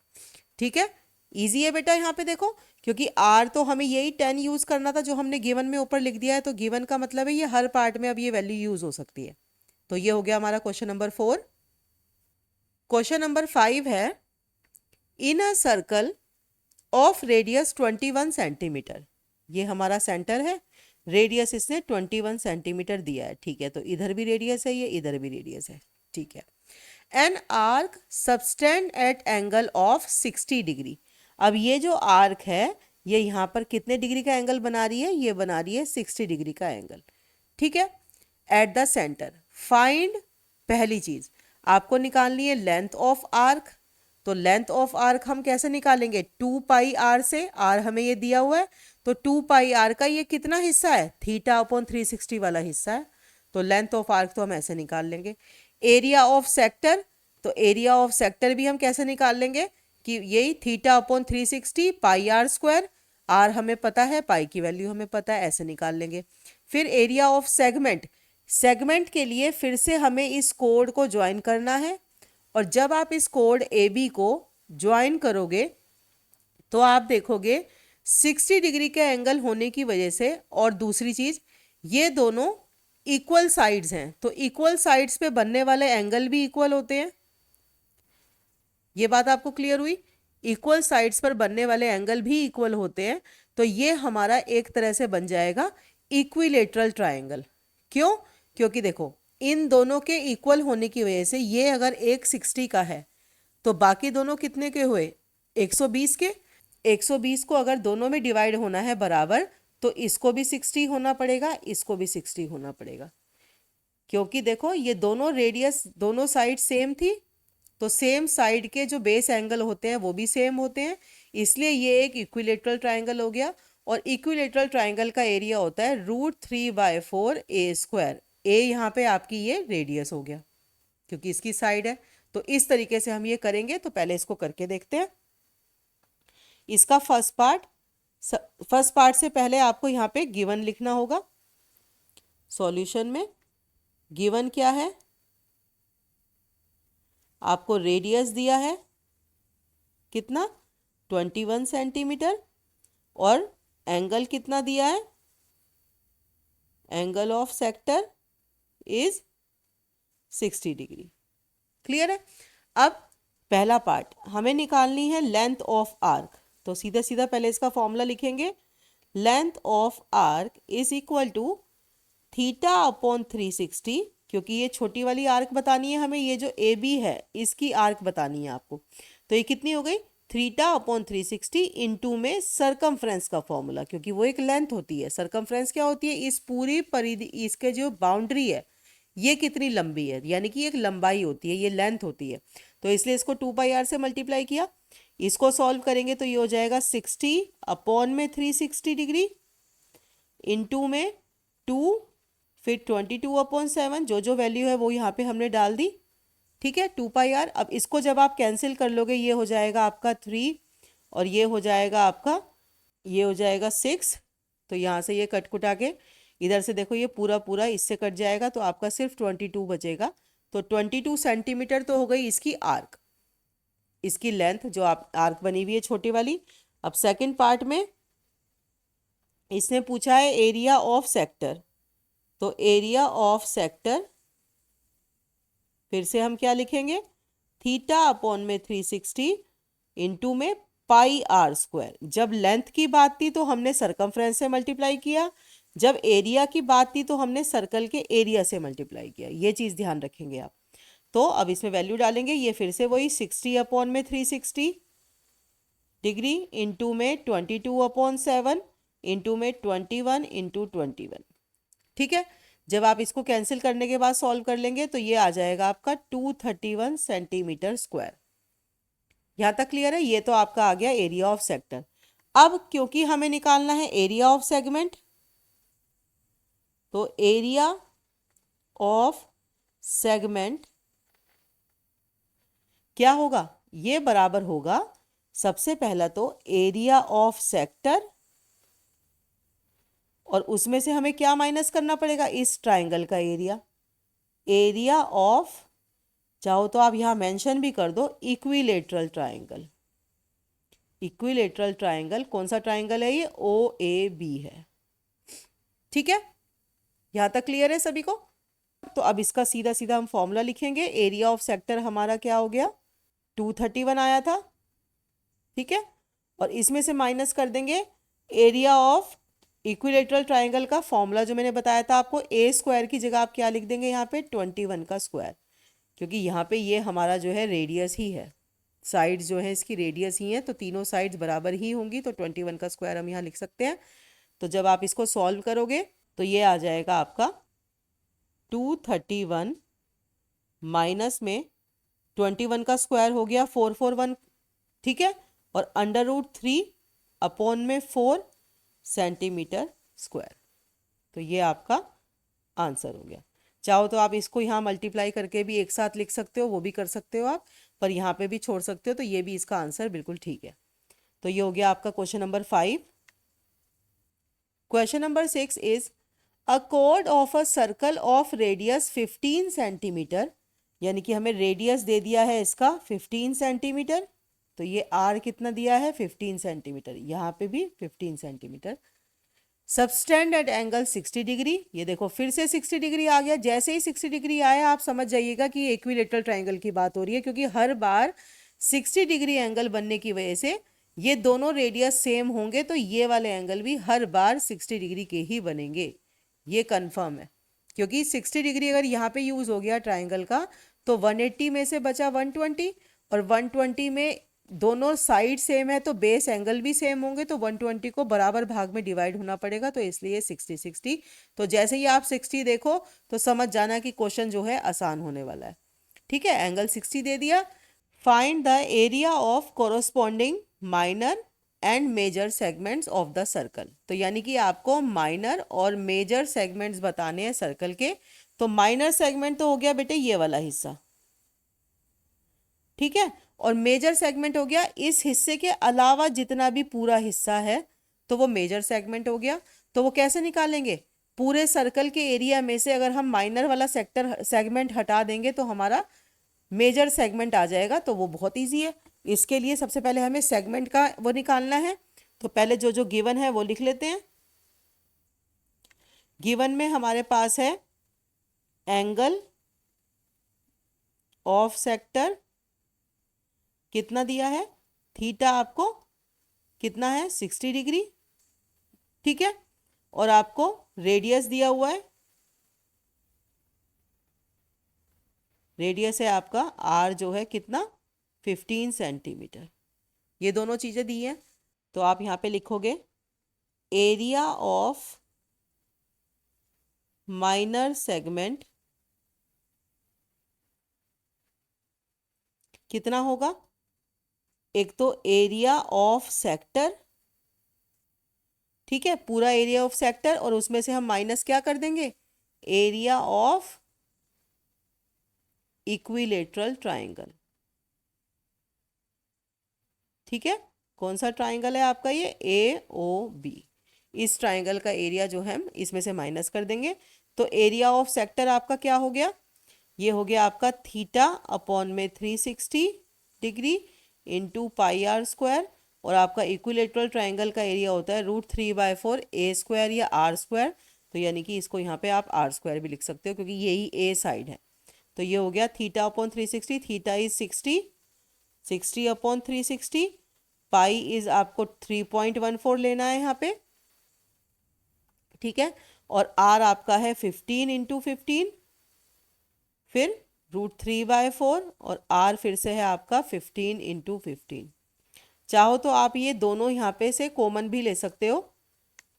ठीक है, इजी है बेटा। यहाँ पे देखो, क्योंकि आर तो हमें यही 10 यूज करना था जो हमने गिवन में ऊपर लिख दिया है, तो गिवन का मतलब है ये हर पार्ट में अब ये वैल्यू यूज हो सकती है। तो ये हो गया हमारा क्वेश्चन नंबर 4। क्वेश्चन नंबर 5 है, in a circle of radius 21 centimetre. ये हमारा सेंटर है, रेडियस इसने 21 सेंटीमीटर दिया है। ठीक है, तो इधर भी रेडियस है, ये इधर भी रेडियस है। ठीक है, an arc subtended at angle of 60 degree. अब ये जो आर्क है ये यहाँ पर कितने डिग्री का एंगल बना रही है? ये बना रही है 60 डिग्री का एंगल। ठीक है, एट द सेंटर फाइंड, पहली चीज आपको निकालनी है लेंथ ऑफ आर्क। तो लेंथ ऑफ आर्क हम कैसे निकालेंगे? 2πr से, आर हमें ये दिया हुआ है, तो 2πr का ये कितना हिस्सा है? θ/360 वाला हिस्सा है। तो लेंथ ऑफ आर्क तो हम ऐसे निकाल लेंगे। एरिया ऑफ सेक्टर, तो एरिया ऑफ सेक्टर भी हम कैसे निकाल लेंगे कि यही θ/360 πr²। आर हमें पता है, पाई की वैल्यू हमें पता है, ऐसे निकाल लेंगे। फिर एरिया ऑफ सेगमेंट, सेगमेंट के लिए फिर से हमें इस कोड को ज्वाइन करना है, और जब आप इस कोड AB को ज्वाइन करोगे तो आप देखोगे 60 डिग्री के एंगल होने की वजह से, और दूसरी चीज ये दोनों इक्वल साइड्स हैं, तो इक्वल साइड्स पे बनने वाले एंगल भी इक्वल होते हैं। ये बात आपको क्लियर हुई? इक्वल साइड्स पर बनने वाले एंगल भी इक्वल होते हैं। तो ये हमारा एक तरह से बन जाएगा इक्विलेटरल ट्रायंगल। क्यों? क्योंकि देखो इन दोनों के इक्वल होने की वजह से ये अगर एक 60 का है तो बाकी दोनों कितने के हुए? 120 के। 120 को अगर दोनों में डिवाइड होना है बराबर, तो इसको भी 60 होना पड़ेगा, इसको भी 60 होना पड़ेगा। क्योंकि देखो ये दोनों रेडियस, दोनों साइड सेम थी, तो सेम साइड के जो बेस एंगल होते हैं वो भी सेम होते हैं, इसलिए ये एक इक्विलेटरल ट्रायंगल हो गया। और इक्विलेटरल ट्रायंगल का एरिया होता है √3/4a²। ए यहाँ पे आपकी ये रेडियस हो गया क्योंकि इसकी साइड है। तो इस तरीके से हम ये करेंगे। तो पहले इसको करके देखते हैं। इसका फर्स्ट पार्ट से पहले आपको यहाँ पे गिवन लिखना होगा। सॉल्यूशन में गिवन क्या है? आपको रेडियस दिया है कितना? 21 सेंटीमीटर, और एंगल कितना दिया है? Angle of sector is 60 degree. Clear है? अब पहला पार्ट हमें निकालनी है लेंथ ऑफ आर्क। तो सीधा सीधा पहले इसका फॉर्मूला लिखेंगे, length of arc is equal to theta upon 360, क्योंकि ये छोटी वाली आर्क बतानी है हमें, ये जो ए बी है इसकी आर्क बतानी है आपको। तो ये कितनी हो गई, थीटा अपॉन 360 इंटू में सरकमफ्रेंस का फॉर्मूला, क्योंकि वो एक लेंथ होती है। सरकमफ्रेंस क्या होती है, इस पूरी परिधि, इसके जो बाउंड्री है ये कितनी लंबी है, यानी कि एक लंबाई होती है, ये लेंथ होती है। तो इसलिए इसको 2 पाई r से मल्टीप्लाई किया। इसको सॉल्व करेंगे तो ये हो जाएगा 60 अपॉन में 360 डिग्री इंटू में 2, फिर 22/7, जो जो वैल्यू है वो यहाँ पे हमने डाल दी। ठीक है, 2 पाई r। अब इसको जब आप कैंसिल कर लोगे ये हो जाएगा आपका 3 और ये हो जाएगा आपका, ये हो जाएगा 6। तो यहाँ से ये कट कुटा के इधर से देखो ये पूरा पूरा इससे कट जाएगा, तो आपका सिर्फ 22 बचेगा। तो 22 सेंटीमीटर तो हो गई इसकी आर्क, इसकी लेंथ जो आप आर्क बनी हुई है छोटी वाली। अब सेकंड पार्ट में इसने पूछा है एरिया ऑफ सेक्टर। तो एरिया ऑफ सेक्टर फिर से हम क्या लिखेंगे, थीटा अपॉन में 360 इंटू में पाई r स्क्वायर। जब लेंथ की बात थी तो हमने सरकमफ्रेंस से मल्टीप्लाई किया, जब एरिया की बात थी तो हमने सर्कल के एरिया से मल्टीप्लाई किया, ये चीज़ ध्यान रखेंगे आप। तो अब इसमें वैल्यू डालेंगे, ये फिर से वही 60 अपॉन में 360 डिग्री इंटू में 22/7 इंटू में 21 इंटू 21। ठीक है, जब आप इसको कैंसिल करने के बाद सॉल्व कर लेंगे तो ये आ जाएगा आपका 231 सेंटीमीटर स्क्वायर। यहाँ तक क्लियर है, ये तो आपका आ गया एरिया ऑफ सेक्टर। अब क्योंकि हमें निकालना है एरिया ऑफ सेगमेंट, तो एरिया ऑफ सेगमेंट क्या होगा, ये बराबर होगा सबसे पहला तो एरिया ऑफ सेक्टर, और उसमें से हमें क्या माइनस करना पड़ेगा, इस ट्राइंगल का एरिया। एरिया ऑफ, चाहो तो आप यहां मेंशन भी कर दो, इक्विलेटरल ट्राइंगल। इक्विलेटरल ट्राइंगल कौन सा ट्राइंगल है, ये OAB है। ठीक है, यहां तक क्लियर है सभी को। तो अब इसका सीधा सीधा हम फॉर्मूला लिखेंगे। एरिया ऑफ सेक्टर हमारा क्या हो गया, 231 आया था। ठीक है, और इसमें से माइनस कर देंगे एरिया ऑफ इक्विलेटरल ट्राइंगल का फॉर्मूला जो मैंने बताया था आपको। ए स्क्वायर की जगह आप क्या लिख देंगे यहाँ पे, 21 का स्क्वायर, क्योंकि यहाँ पे ये हमारा जो है रेडियस ही है, साइड्स जो है इसकी रेडियस ही है, तो तीनों साइड्स बराबर ही होंगी, तो 21 का स्क्वायर हम यहाँ लिख सकते हैं। तो जब आप इसको सॉल्व करोगे तो ये आ जाएगा आपका 231 माइनस में 21 का स्क्वायर हो गया 441। ठीक है, और √3 अपॉन में 4 सेंटीमीटर स्क्वायर। तो ये आपका आंसर हो गया। चाहो तो आप इसको यहाँ मल्टीप्लाई करके भी एक साथ लिख सकते हो, वो भी कर सकते हो आप, पर यहाँ पे भी छोड़ सकते हो, तो ये भी इसका आंसर बिल्कुल ठीक है। तो ये हो गया आपका question number 5। Question number 6 is a code of a circle of radius 15 centimetre, यानी कि हमें रेडियस दे दिया है इसका 15 सेंटीमीटर, तो ये r कितना दिया है 15 सेंटीमीटर, यहाँ पे भी 15 centimetre. Subtended at angle 60 degree, ये देखो फिर से 60 डिग्री आ गया। जैसे ही 60 डिग्री आया आप समझ जाइएगा कि ये इक्विलेटरल ट्राइंगल की बात हो रही है, क्योंकि हर बार 60 डिग्री एंगल बनने की वजह से ये दोनों रेडियस सेम होंगे, तो ये वाले एंगल भी हर बार 60 डिग्री के ही बनेंगे, ये कंफर्म है। क्योंकि 60 डिग्री अगर यहाँ पे यूज हो गया ट्राइंगल का, तो 180 में से बचा 120, और 120 में दोनों साइड सेम है तो बेस एंगल भी सेम होंगे, तो 120 को बराबर भाग में डिवाइड होना पड़ेगा, तो इसलिए 60-60। तो जैसे ही आप 60 देखो तो समझ जाना कि क्वेश्चन जो है आसान होने वाला है। ठीक है, एंगल 60 दे दिया। Find the area of corresponding minor and major segments of the circle. तो यानी कि आपको माइनर और मेजर सेगमेंट्स बताने हैं सर्कल के। तो माइनर सेगमेंट तो हो गया बेटे ये वाला हिस्सा, ठीक है, और मेजर सेगमेंट हो गया इस हिस्से के अलावा जितना भी पूरा हिस्सा है, तो वो मेजर सेगमेंट हो गया। तो वो कैसे निकालेंगे, पूरे सर्कल के एरिया में से अगर हम माइनर वाला सेगमेंट हटा देंगे तो हमारा मेजर सेगमेंट आ जाएगा। तो वो बहुत इजी है। इसके लिए सबसे पहले हमें सेगमेंट का वो निकालना है। तो पहले जो जो गिवन है वो लिख लेते हैं। गिवन में हमारे पास है एंगल ऑफ सेक्टर कितना दिया है, थीटा आपको कितना है 60 डिग्री, ठीक है। और आपको रेडियस दिया हुआ है, रेडियस है आपका आर जो है कितना 15 सेंटीमीटर। ये दोनों चीज़ें दी हैं, तो आप यहाँ पे लिखोगे एरिया ऑफ माइनर सेगमेंट कितना होगा, एक तो एरिया ऑफ सेक्टर, ठीक है, पूरा एरिया ऑफ सेक्टर, और उसमें से हम माइनस क्या कर देंगे, एरिया ऑफ इक्विलेटरल ट्राइंगल, ठीक है। कौन सा ट्राइंगल है आपका, ये ए ओ बी। इस ट्राइंगल का एरिया जो है हम इसमें से माइनस कर देंगे, तो एरिया ऑफ सेक्टर आपका क्या हो गया, ये हो गया आपका थीटा अपॉन में 360 degree into pi r square, और आपका इक्विलेटरल ट्राइंगल का एरिया होता है √3/4 ए स्क्वायर या आर स्क्वायर, तो यानी कि इसको यहाँ पे आप आर स्क्वायर भी लिख सकते हो क्योंकि यही ए साइड है। तो ये हो गया theta upon 360, theta is 60 upon 360, pi is आपको 3.14 लेना है यहाँ पे, ठीक है। और आर आपका है 15 इंटू 15, फिर √3/4, और आर फिर से है आपका 15 इंटू 15। चाहो तो आप ये दोनों यहाँ पे से कॉमन भी ले सकते हो,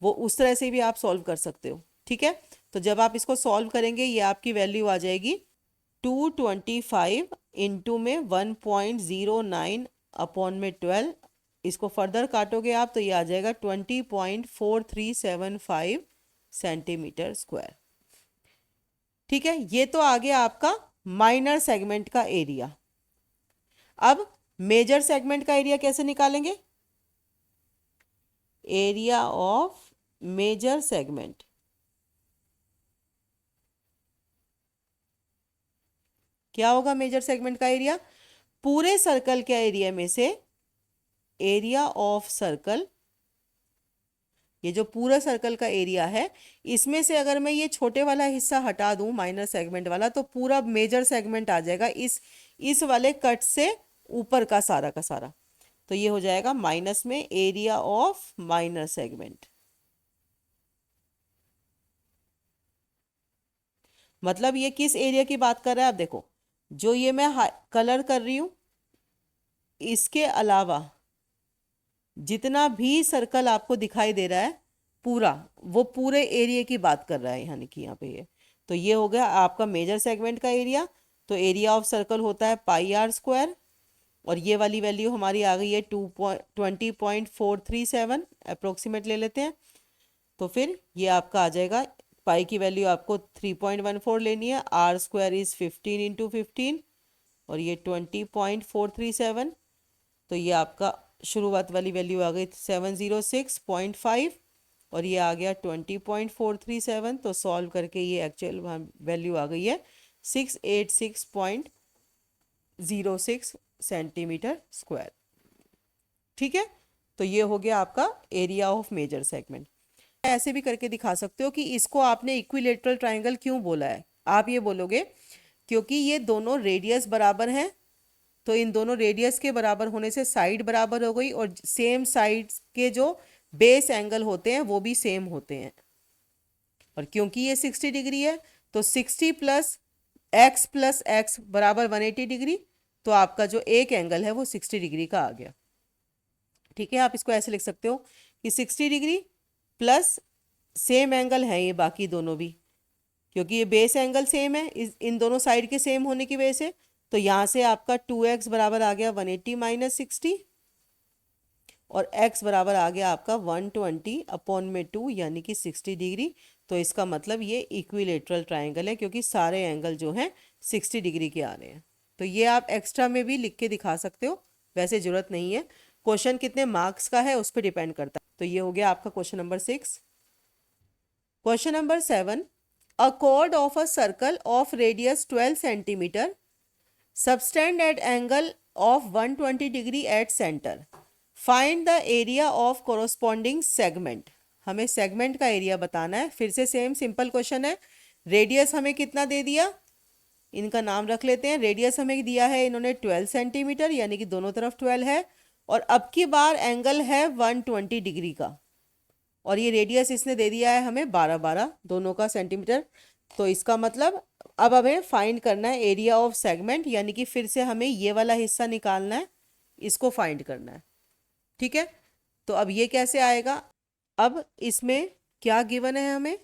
वो उस तरह से भी आप सॉल्व कर सकते हो, ठीक है। तो जब आप इसको सॉल्व करेंगे ये आपकी वैल्यू आ जाएगी 225 इंटू में 1.09 अपॉन में 12, इसको फर्दर काटोगे आप तो ये आ जाएगा 20.4375 सेंटीमीटर स्क्वायर, ठीक है। ये तो आ गया आपका माइनर सेगमेंट का एरिया। अब मेजर सेगमेंट का एरिया कैसे निकालेंगे, एरिया ऑफ मेजर सेगमेंट क्या होगा, मेजर सेगमेंट का एरिया पूरे सर्कल के एरिया में से एरिया ऑफ सर्कल, ये जो पूरा सर्कल का एरिया है इसमें से अगर मैं ये छोटे वाला हिस्सा हटा दूं माइनर सेगमेंट वाला, तो पूरा मेजर सेगमेंट आ जाएगा इस वाले कट से ऊपर का सारा। तो ये हो जाएगा माइनस में एरिया ऑफ माइनर सेगमेंट, मतलब ये किस एरिया की बात कर रहा है, आप देखो जो ये मैं कलर कर रही हूं इसके अलावा जितना भी सर्कल आपको दिखाई दे रहा है पूरा, वो पूरे एरिया की बात कर रहा है, यानी कि यहाँ पे ये, तो ये हो गया आपका मेजर सेगमेंट का एरिया। तो एरिया ऑफ सर्कल होता है पाई आर स्क्वायर, और ये वाली वैल्यू हमारी आ गई है 20.437 अप्रोक्सीमेट ले लेते हैं, तो फिर ये आपका आ जाएगा, पाई की वैल्यू आपको 3.14 लेनी है, आर स्क्वायर इज 15 इंटू 15, और ये 20.437, तो ये आपका शुरुआत वाली वैल्यू आ गई 706.5, और ये आ गया 20.437, तो सॉल्व करके ये एक्चुअल वैल्यू आ गई है 686.06 सेंटीमीटर स्क्वायर, ठीक है। तो ये हो गया आपका एरिया ऑफ मेजर सेगमेंट। ऐसे भी करके दिखा सकते हो कि इसको आपने इक्विलेटरल ट्राइंगल क्यों बोला है, आप ये बोलोगे क्योंकि ये दोनों रेडियस बराबर हैं, तो इन दोनों रेडियस के बराबर होने से साइड बराबर हो गई, और सेम साइड्स के जो बेस एंगल होते हैं वो भी सेम होते हैं, और क्योंकि ये 60 डिग्री है तो 60 प्लस एक्स बराबर 180 डिग्री, तो आपका जो एक एंगल है वो 60 डिग्री का आ गया, ठीक है। आप इसको ऐसे लिख सकते हो कि 60 डिग्री प्लस सेम एंगल है ये बाकी दोनों भी, क्योंकि ये बेस एंगल सेम है इन दोनों साइड के सेम होने की वजह से, तो यहाँ से आपका 2x बराबर आ गया 180 माइनस 60, और x बराबर आ गया आपका 120 अपॉन में 2 यानी कि 60 डिग्री। तो इसका मतलब ये इक्विलेटरल ट्राइंगल है क्योंकि सारे एंगल जो हैं 60 डिग्री के आ रहे हैं। तो ये आप एक्स्ट्रा में भी लिख के दिखा सकते हो, वैसे ज़रूरत नहीं है, क्वेश्चन कितने मार्क्स का है उस पर डिपेंड करता है। तो ये हो गया आपका question number 6। Question number 7, a chord of a circle of radius 12 centimeter subtend at angle of 120 degree at center, find the area of corresponding segment। हमें सेगमेंट का एरिया बताना है, फिर से सेम सिंपल क्वेश्चन है, रेडियस हमें कितना दे दिया इनका नाम रख लेते हैं। रेडियस हमें दिया है इन्होंने 12 सेंटीमीटर, यानी कि दोनों तरफ 12 है, और अब की बार एंगल है 120 डिग्री का, और ये रेडियस इसने दे दिया है हमें 12 दोनों का सेंटीमीटर। तो इसका मतलब अब हमें फाइंड करना है एरिया ऑफ सेगमेंट, यानी कि फिर से हमें ये वाला हिस्सा निकालना है, इसको फाइंड करना है। ठीक है, तो अब ये कैसे आएगा? अब इसमें क्या गिवन है हमें,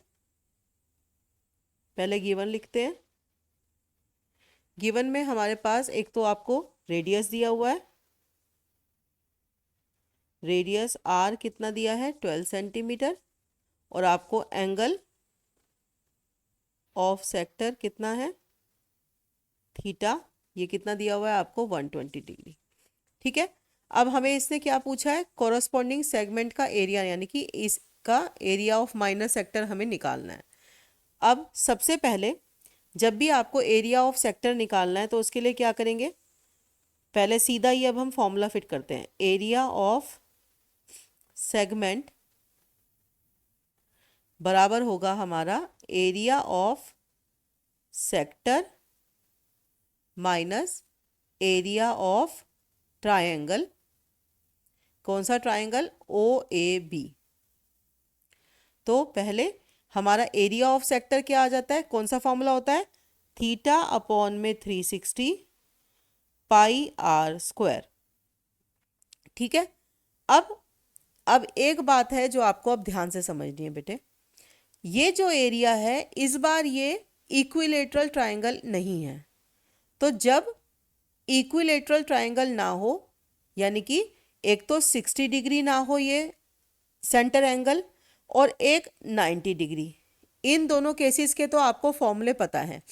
पहले गिवन लिखते हैं। गिवन में हमारे पास एक तो आपको रेडियस दिया हुआ है, रेडियस आर कितना दिया है 12 सेंटीमीटर, और आपको एंगल ऑफ सेक्टर कितना है थीटा, ये कितना दिया हुआ है आपको 120 डिग्री। ठीक है, अब हमें इसने क्या पूछा है, कोरोस्पोंडिंग सेगमेंट का एरिया, यानी कि इसका एरिया ऑफ माइनर सेक्टर हमें निकालना है। अब सबसे पहले जब भी आपको एरिया ऑफ सेक्टर निकालना है तो उसके लिए क्या करेंगे, पहले सीधा ही अब हम फॉर्मूला फिट करते हैं। एरिया ऑफ सेगमेंट बराबर होगा हमारा area of sector minus area of triangle. कौन सा ट्रायंगल? O A B. तो पहले हमारा एरिया ऑफ सेक्टर क्या आ जाता है, कौन सा फॉर्मूला होता है, थीटा अपॉन में 360 पाई आर स्क्वायर। ठीक है, अब एक बात है जो आपको अब ध्यान से समझनी है बेटे, ये जो एरिया है इस बार ये इक्विलेटरल ट्रायंगल नहीं है। तो जब इक्विलेटरल ट्रायंगल ना हो, यानी कि एक तो 60 डिग्री ना हो ये सेंटर एंगल, और एक 90 डिग्री, इन दोनों केसेस के तो आपको फॉर्मूले पता है।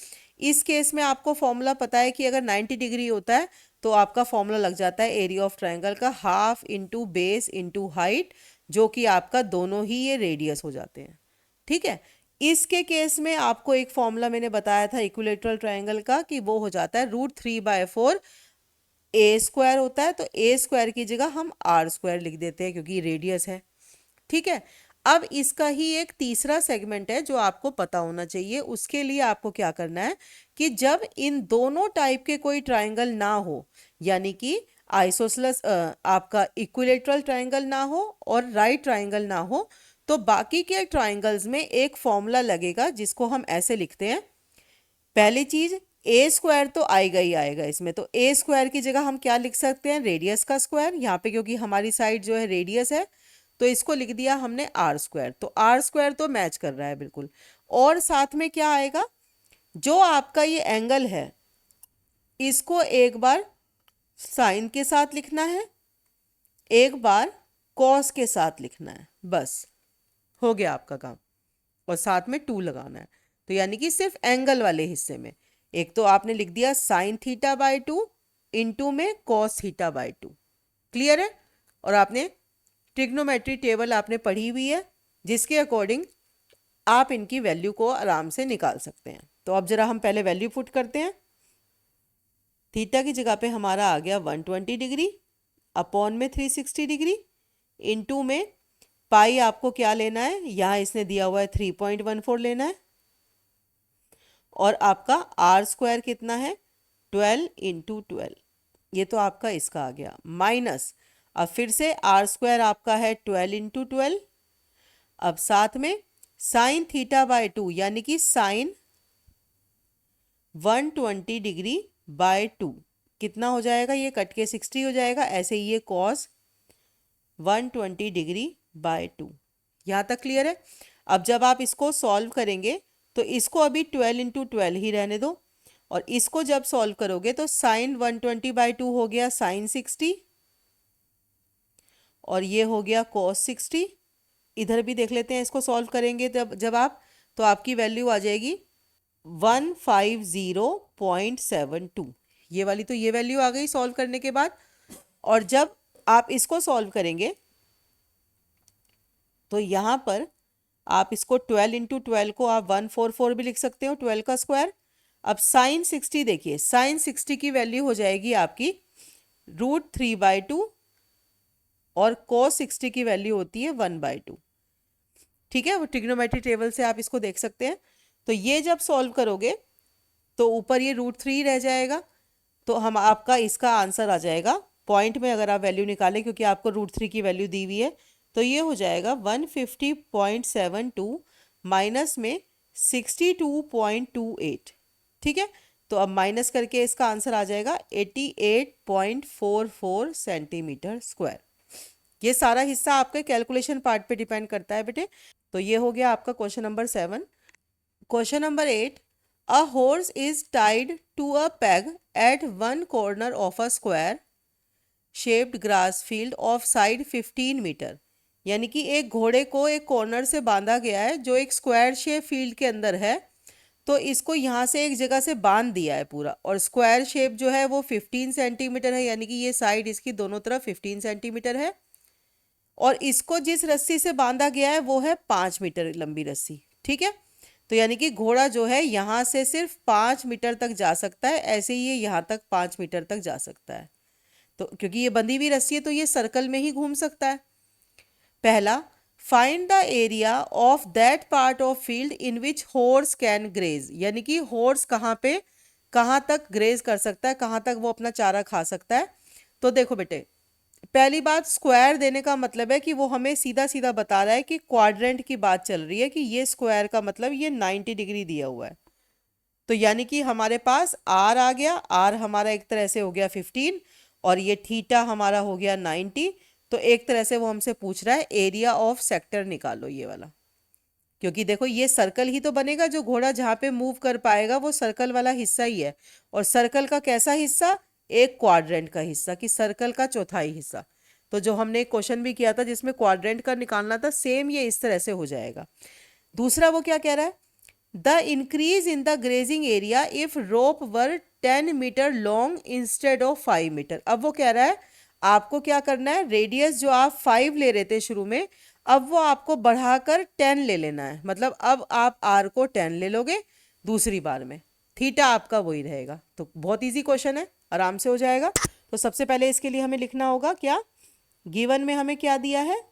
इस केस में आपको फॉर्मूला पता है कि अगर 90 डिग्री होता है तो आपका फॉर्मूला लग जाता है एरिया ऑफ ट्रायंगल का half into base into height, जो कि आपका दोनों ही ये रेडियस हो जाते हैं। ठीक है, इसके केस में आपको एक फॉर्मूला मैंने बताया था इक्विलेटरल ट्रायंगल का कि वो हो जाता है √3/4 ए स्क्वायर होता है। तो ए स्क्वायर की जगह हम आर स्क्वायर लिख देते हैं क्योंकि रेडियस है। ठीक है, अब इसका ही एक तीसरा सेगमेंट है जो आपको पता होना चाहिए। उसके लिए आपको क्या करना है कि जब इन दोनों टाइप के कोई ट्रायंगल ना हो, यानी कि आइसोसेलेस आपका इक्विलेटरल ट्रायंगल ना हो और राइट ट्रायंगल ना हो, तो बाकी के ट्रायंगल्स में एक फॉर्मूला लगेगा जिसको हम ऐसे लिखते हैं। पहली चीज, ए स्क्वायर तो आएगा ही आएगा इसमें, तो ए स्क्वायर की जगह हम क्या लिख सकते हैं, रेडियस का स्क्वायर। यहाँ पे क्योंकि हमारी साइड जो है रेडियस है तो इसको लिख दिया हमने आर स्क्वायर। तो आर स्क्वायर तो मैच कर रहा है बिल्कुल। और साथ में क्या आएगा, जो आपका ये एंगल है इसको एक बार साइन के साथ लिखना है, एक बार कॉस के साथ लिखना है, बस हो गया आपका काम। और साथ में 2 लगाना है, तो यानी कि सिर्फ एंगल वाले हिस्से में एक तो आपने लिख दिया साइन थीटा बाई 2 इंटू में कॉस थीटा बाई 2। क्लियर है? और आपने ट्रिग्नोमेट्री टेबल आपने पढ़ी हुई है जिसके अकॉर्डिंग आप इनकी वैल्यू को आराम से निकाल सकते हैं। तो अब जरा हम पहले वैल्यू पुट करते हैं। थीटा की जगह पे हमारा आ गया 120 डिग्री अपॉन में 360 डिग्री इंटू में पाई आपको क्या लेना है, यहाँ इसने दिया हुआ है 3.14 लेना है, और आपका आर स्क्वायर कितना है 12 इंटू 12, ये तो आपका इसका आ गया, माइनस अब फिर से आर स्क्वायर आपका है 12 इंटू 12, अब साथ में साइन थीटा बाय 2 यानी कि साइन 120 डिग्री बाय 2 कितना हो जाएगा, ये कट के 60 हो जाएगा। ऐसे ही ये कॉस 120 डिग्री बाय 2। यहाँ तक क्लियर है? अब जब आप इसको सॉल्व करेंगे तो इसको अभी 12 इंटू 12 ही रहने दो, और इसको जब सॉल्व करोगे तो साइन 120 बाई 2 हो गया साइन 60, और ये हो गया कॉस 60। इधर भी देख लेते हैं, इसको सॉल्व करेंगे जब आप, तो आपकी वैल्यू आ जाएगी 150.72। ये वाली तो ये वैल्यू आ गई सॉल्व करने के बाद। और जब आप इसको सॉल्व करेंगे तो यहाँ पर आप इसको 12 इंटू 12 को आप 144 भी लिख सकते हो, 12 का स्क्वायर। अब साइन 60 देखिए, साइन 60 की वैल्यू हो जाएगी आपकी √3/2, और cos 60 की वैल्यू होती है 1/2। ठीक है, वो ट्रिग्नोमेट्री टेबल से आप इसको देख सकते हैं। तो ये जब सॉल्व करोगे तो ऊपर ये √3 रह जाएगा। तो हम आपका इसका आंसर आ जाएगा पॉइंट में, अगर आप वैल्यू निकालें क्योंकि आपको √3 की वैल्यू दी हुई है, तो ये हो जाएगा 150.72 माइनस में 62.28। ठीक है, तो अब माइनस करके इसका आंसर आ जाएगा 88.44 सेंटीमीटर स्क्वायर। ये सारा हिस्सा आपके कैलकुलेशन पार्ट पे डिपेंड करता है बेटे। तो ये हो गया आपका question number 7। Question number 8, a horse is tied to a peg at one corner of a square shaped grass field of side 15 metre. यानी कि एक घोड़े को एक कॉर्नर से बांधा गया है जो एक स्क्वायर शेप फील्ड के अंदर है। तो इसको यहाँ से एक जगह से बांध दिया है पूरा, और स्क्वायर शेप जो है वो 15 सेंटीमीटर है, यानी कि ये साइड इसकी दोनों तरफ 15 सेंटीमीटर है। और इसको जिस रस्सी से बांधा गया है वो है 5 मीटर लंबी रस्सी। ठीक है, तो यानी कि घोड़ा जो है यहाँ से सिर्फ 5 मीटर तक जा सकता है, ऐसे ही ये यहाँ तक 5 मीटर तक जा सकता है। तो क्योंकि ये बंधी हुई रस्सी है तो ये सर्कल में ही घूम सकता है। पहला, find the area of that part of field in which horse can graze. यानी कि हॉर्स कहाँ तक ग्रेज कर सकता है, कहाँ तक वो अपना चारा खा सकता है। तो देखो बेटे, पहली बात, स्क्वायर देने का मतलब है कि वो हमें सीधा सीधा बता रहा है कि क्वाड्रेंट की बात चल रही है, कि ये स्क्वायर का मतलब ये 90 डिग्री दिया हुआ है। तो यानी कि हमारे पास आर आ गया, आर हमारा एक तरह से हो गया 15 और ये थीटा हमारा हो गया 90। तो एक तरह से वो हमसे पूछ रहा है एरिया ऑफ सेक्टर निकालो ये वाला, क्योंकि देखो ये सर्कल ही तो बनेगा, जो घोड़ा जहाँ पे मूव कर पाएगा वो सर्कल वाला हिस्सा ही है। और सर्कल का कैसा हिस्सा? एक क्वाड्रेंट का हिस्सा, कि सर्कल का चौथाई हिस्सा। तो जो हमने एक क्वेश्चन भी किया था जिसमें क्वाड्रेंट का निकालना था, सेम ये इस तरह से हो जाएगा। दूसरा वो क्या कह रहा है, the increase in the grazing area if rope were 10 metre long instead of 5 metre. अब वो कह रहा है आपको क्या करना है, रेडियस जो आप 5 ले रहे थे शुरू में, अब वो आपको बढ़ाकर 10 ले लेना है। मतलब अब आप आर को 10 ले लोगे दूसरी बार में, थीटा आपका वही रहेगा। तो बहुत इजी क्वेश्चन है, आराम से हो जाएगा। तो सबसे पहले इसके लिए हमें लिखना होगा क्या, गिवन में हमें क्या दिया है,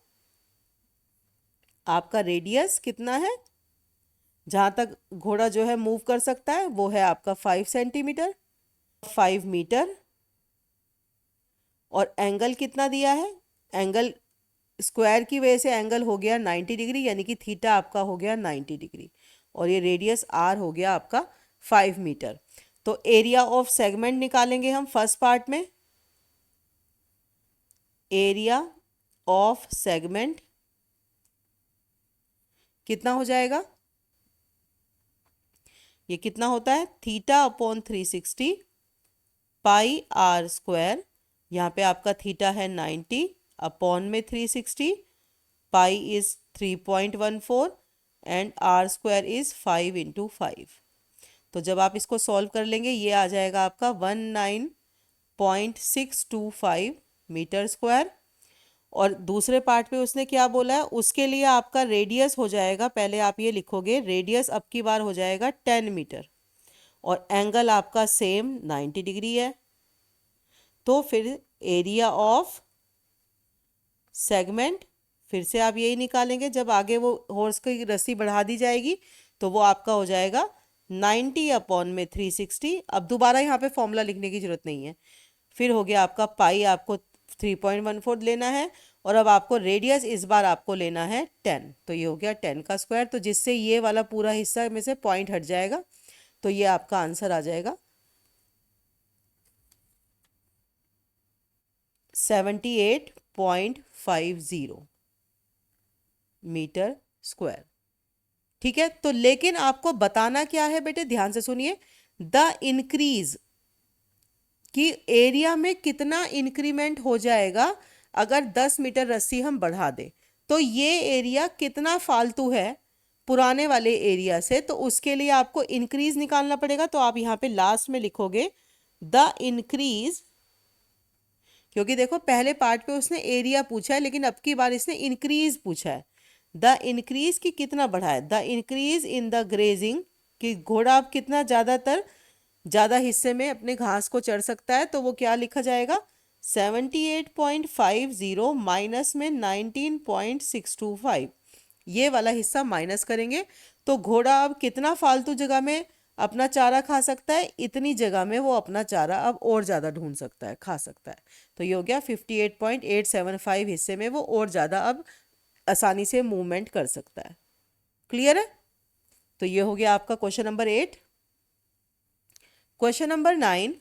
आपका रेडियस कितना है जहां तक घोड़ा जो है मूव कर सकता है, वो है आपका 5 सेंटीमीटर, 5 मीटर। और एंगल कितना दिया है, एंगल स्क्वायर की वजह से एंगल हो गया 90 डिग्री, यानी कि थीटा आपका हो गया 90 डिग्री। और ये रेडियस आर हो गया आपका 5 मीटर। तो एरिया ऑफ सेगमेंट निकालेंगे हम फर्स्ट पार्ट में। एरिया ऑफ सेगमेंट कितना हो जाएगा, ये कितना होता है, theta upon 360 pi r square. यहाँ पे आपका थीटा है 90 अपॉन में 360, pi is 3.14 and r square is 5 into 5। तो जब आप इसको सॉल्व कर लेंगे ये आ जाएगा आपका 19.625 मीटर स्क्वायर। और दूसरे पार्ट पे उसने क्या बोला है, उसके लिए आपका रेडियस हो जाएगा, पहले आप ये लिखोगे, रेडियस अब की बार हो जाएगा 10 मीटर और एंगल आपका सेम 90 डिग्री है। तो फिर एरिया ऑफ सेगमेंट फिर से आप यही निकालेंगे, जब आगे वो हॉर्स की रस्सी बढ़ा दी जाएगी तो वो आपका हो जाएगा 90 अपॉन में 360। अब दोबारा यहाँ पे फॉर्मूला लिखने की जरूरत नहीं है। फिर हो गया आपका पाई, आपको 3.14 लेना है, और अब आपको रेडियस इस बार आपको लेना है 10। तो ये हो गया 10 का स्क्वायर, तो जिससे ये वाला पूरा हिस्सा में से पॉइंट हट जाएगा। तो ये आपका आंसर आ जाएगा 78.50 मीटर स्क्वायर। ठीक है, तो लेकिन आपको बताना क्या है बेटे, ध्यान से सुनिए, द इंक्रीज कि एरिया में कितना इंक्रीमेंट हो जाएगा अगर 10 मीटर रस्सी हम बढ़ा दें। तो ये एरिया कितना फालतू है पुराने वाले एरिया से, तो उसके लिए आपको इंक्रीज निकालना पड़ेगा। तो आप यहाँ पे लास्ट में लिखोगे द इंक्रीज, क्योंकि देखो पहले पार्ट पे उसने एरिया पूछा है लेकिन अब की बार इसने इंक्रीज पूछा है। द इंक्रीज की कितना बढ़ा है, the increase in the grazing, कि घोड़ा अब कितना ज़्यादा हिस्से में अपने घास को चढ़ सकता है। तो वो क्या लिखा जाएगा, 78.50 माइनस में 19.625, ये वाला हिस्सा माइनस करेंगे। तो घोड़ा अब कितना फालतू जगह में अपना चारा खा सकता है, इतनी जगह में वो अपना चारा अब और ज़्यादा ढूंढ सकता है, खा सकता है। तो ये हो गया 58.875 हिस्से में वो और ज़्यादा अब आसानी से मूवमेंट कर सकता है। क्लियर है? तो ये हो गया आपका question number 8। Question number 9,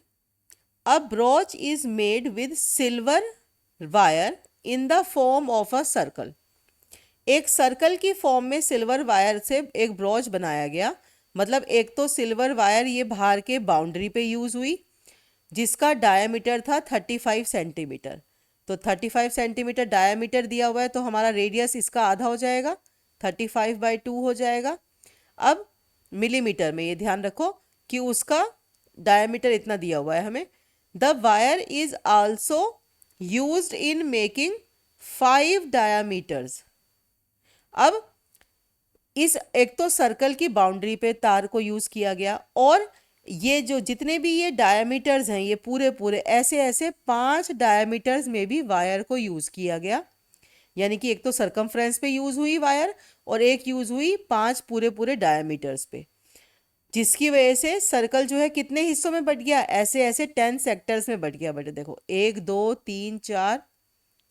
a brooch is made with silver wire in the form of a circle. एक सर्कल की फॉर्म में सिल्वर वायर से एक ब्रॉच बनाया गया। मतलब एक तो सिल्वर वायर ये बाहर के बाउंड्री पे यूज हुई, जिसका डायमीटर था 35 सेंटीमीटर। तो 35 सेंटीमीटर डायमीटर दिया हुआ है, तो हमारा रेडियस इसका आधा हो जाएगा, 35/2 हो जाएगा। अब मिलीमीटर में ये ध्यान रखो कि उसका डायमीटर इतना दिया हुआ है हमें। The wire is also used in making 5 diameters. अब इस एक तो सर्कल की बाउंड्री पे तार को यूज किया गया, और ये जो जितने भी ये डायमीटर्स हैं ये पूरे पूरे ऐसे ऐसे 5 डायमीटर्स में भी वायर को यूज किया गया। यानी कि एक तो सरकमफ्रेंस पे यूज हुई वायर, और एक यूज हुई 5 पूरे पूरे डायमीटर्स पे, जिसकी वजह से सर्कल जो है कितने हिस्सों में बट गया, ऐसे ऐसे 10 सेक्टर्स में बट गया। बटे देखो 1 2 3 4,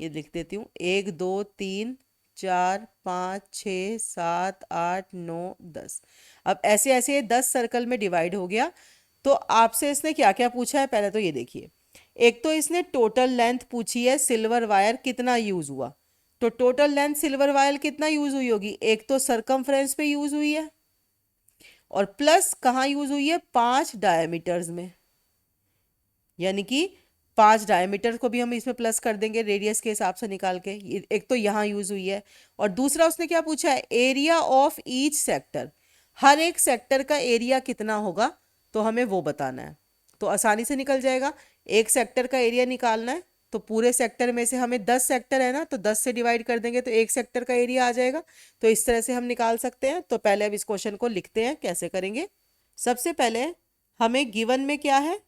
ये लिख देती हूँ, 1 2 3 4 5 6 7 8 9 10। अब ऐसे ऐसे 10 सर्कल में डिवाइड हो गया। तो आपसे इसने क्या क्या पूछा है, पहले तो ये देखिए। एक तो इसने टोटल लेंथ पूछी है, सिल्वर वायर कितना यूज हुआ। तो टोटल लेंथ सिल्वर वायर कितना यूज हुई होगी, एक तो सरकमफ्रेंस पे यूज हुई है, और प्लस कहाँ यूज हुई है, 5 डायमीटर्स में। यानी कि 5 डायमीटर को भी हम इसमें प्लस कर देंगे रेडियस के हिसाब से निकाल के। एक तो यहाँ यूज हुई है, और दूसरा उसने क्या पूछा है, एरिया ऑफ ईच सेक्टर। हर एक सेक्टर का एरिया कितना होगा, तो हमें वो बताना है। तो आसानी से निकल जाएगा। एक सेक्टर का एरिया निकालना है, तो पूरे सेक्टर में से हमें 10 सेक्टर है ना, तो 10 से डिवाइड कर देंगे तो एक सेक्टर का एरिया आ जाएगा। तो इस तरह से हम निकाल सकते हैं। तो पहले अब इस क्वेश्चन को लिखते हैं, कैसे करेंगे। सबसे पहले हमें गिवन में क्या है,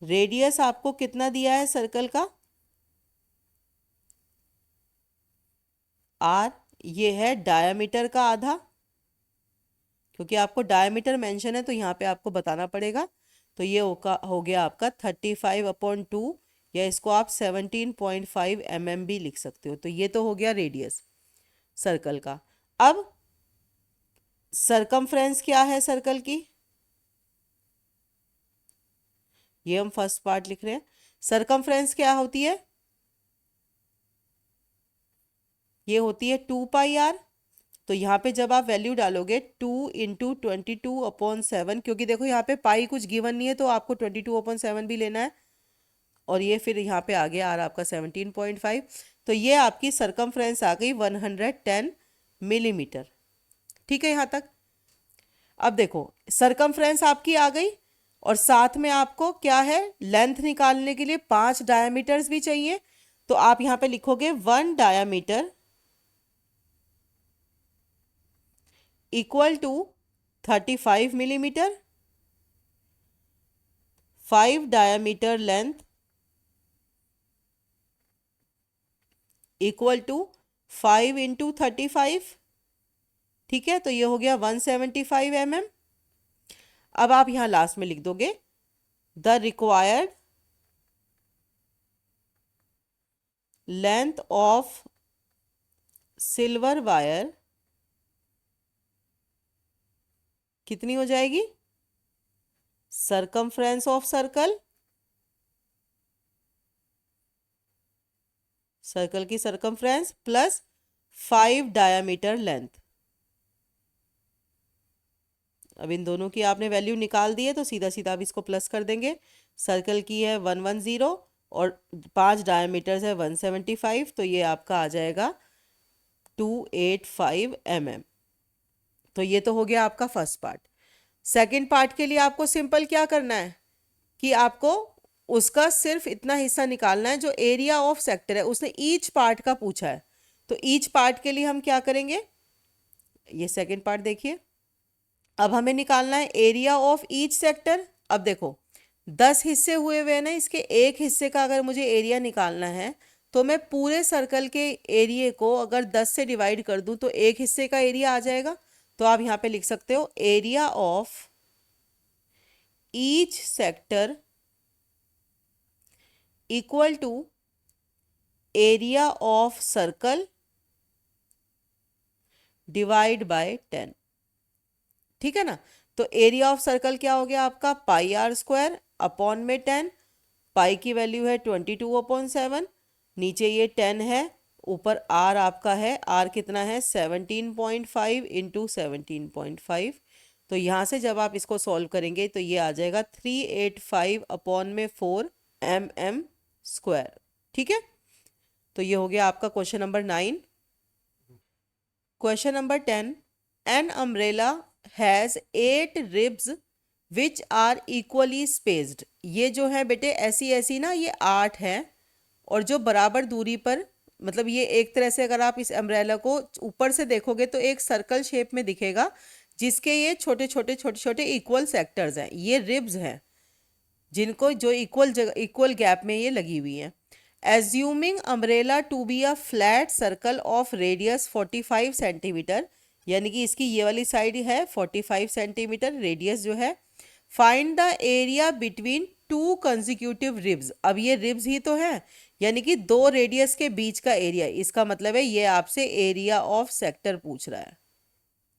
रेडियस आपको कितना दिया है सर्कल का, आर। ये है डायमीटर का आधा, क्योंकि आपको डायमीटर मेंशन है तो यहाँ पे आपको बताना पड़ेगा। तो ये हो गया आपका 35/2, या इसको आप 17.5 mm भी लिख सकते हो। तो ये तो हो गया रेडियस सर्कल का। अब सरकमफ्रेंस क्या है सर्कल की, ये हम फर्स्ट पार्ट लिख रहे हैं। सरकमफ्रेंस क्या होती है, ये होती है 2πr। तो यहाँ पे जब आप वैल्यू डालोगे 2 इंटू 22/7, क्योंकि देखो यहाँ पे पाई कुछ गिवन नहीं है, तो आपको 22/7 भी लेना है। और ये फिर यहाँ पे आ गया आर आपका 17.5। तो ये आपकी सरकमफ्रेंस आ गई 110 मिलीमीटर। ठीक है यहाँ तक। अब देखो सरकमफ्रेंस आपकी आ गई, और साथ में आपको क्या है, लेंथ निकालने के लिए 5 डायमीटर्स भी चाहिए। तो आप यहाँ पे लिखोगे 1 diameter equal to 35 millimetre, 5 diameter length equal to 5 into 35। ठीक है, तो ये हो गया 175 mm। अब आप यहां लास्ट में लिख दोगे the required length of silver wire कितनी हो जाएगी, सरकमफ्रेंस ऑफ सर्कल, सर्कल की सरकमफ्रेंस प्लस 5 डायमीटर लेंथ। अब इन दोनों की आपने वैल्यू निकाल दी है, तो सीधा सीधा आप इसको प्लस कर देंगे। सर्कल की है 110, और 5 डायमीटर्स है 175, तो ये आपका आ जाएगा 285 mm। तो ये तो हो गया आपका फर्स्ट पार्ट। सेकंड पार्ट के लिए आपको सिंपल क्या करना है कि आपको उसका सिर्फ इतना हिस्सा निकालना है जो एरिया ऑफ सेक्टर है। उसने ईच पार्ट का पूछा है, तो ईच पार्ट के लिए हम क्या करेंगे, ये सेकंड पार्ट देखिए। अब हमें निकालना है एरिया ऑफ ईच सेक्टर। अब देखो 10 हिस्से हुए हुए हैं ना, इसके एक हिस्से का अगर मुझे एरिया निकालना है, तो मैं पूरे सर्कल के एरिया को अगर 10 से डिवाइड कर दूं तो एक हिस्से का एरिया आ जाएगा। तो आप यहाँ पे लिख सकते हो area of each sector equal to area of circle divide by 10। ठीक है ना। तो एरिया ऑफ सर्कल क्या हो गया आपका, पाई आर स्क्वायर अपॉन में 10। पाई की वैल्यू है 22/7, नीचे ये 10 है, ऊपर आर आपका है, आर कितना है 17.5 इंटू 17.5। तो यहाँ से जब आप इसको सॉल्व करेंगे तो ये आ जाएगा 385/4 mm²। ठीक है। तो ये हो गया आपका question number 9। Question number 10, an umbrella has 8 ribs which are equally spaced. ये जो है बेटे ऐसी ऐसी ना, ये 8 है और जो बराबर दूरी पर, मतलब ये एक तरह से अगर आप इस अम्ब्रेला को ऊपर से देखोगे तो एक सर्कल शेप में दिखेगा, जिसके ये छोटे छोटे छोटे छोटे इक्वल सेक्टर्स हैं, ये रिब्स हैं जिनको जो इक्वल गैप में ये लगी हुई हैं। Assuming umbrella to be a flat circle of radius 45 centimetre, यानी कि इसकी ये वाली साइड है 45 सेंटीमीटर रेडियस जो है। Find the area between two consecutive ribs. अब ये रिब्स ही तो है, यानी कि दो रेडियस के बीच का एरिया, इसका मतलब है ये आपसे एरिया ऑफ सेक्टर पूछ रहा है।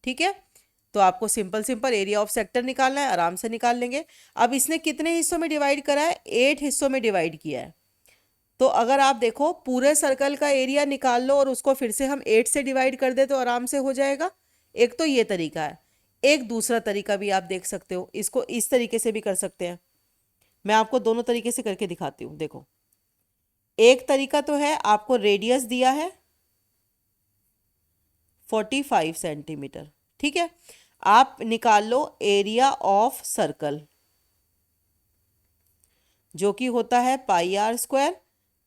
ठीक है। तो आपको simple simple area of sector निकालना है, आराम से निकाल लेंगे। अब इसने कितने हिस्सों में डिवाइड करा है, 8 हिस्सों में डिवाइड किया है। तो अगर आप देखो पूरे सर्कल का एरिया निकाल लो और उसको फिर से हम 8 से डिवाइड कर दे तो आराम से हो जाएगा। एक तो ये तरीका है, एक दूसरा तरीका भी आप देख सकते हो, इसको इस तरीके से भी कर सकते हैं। मैं आपको दोनों तरीके से करके दिखाती हूँ। देखो, एक तरीका तो है, आपको रेडियस दिया है 45 सेंटीमीटर। ठीक है। आप निकाल लो एरिया ऑफ सर्कल, जो कि होता है पाई आर स्क्वायर।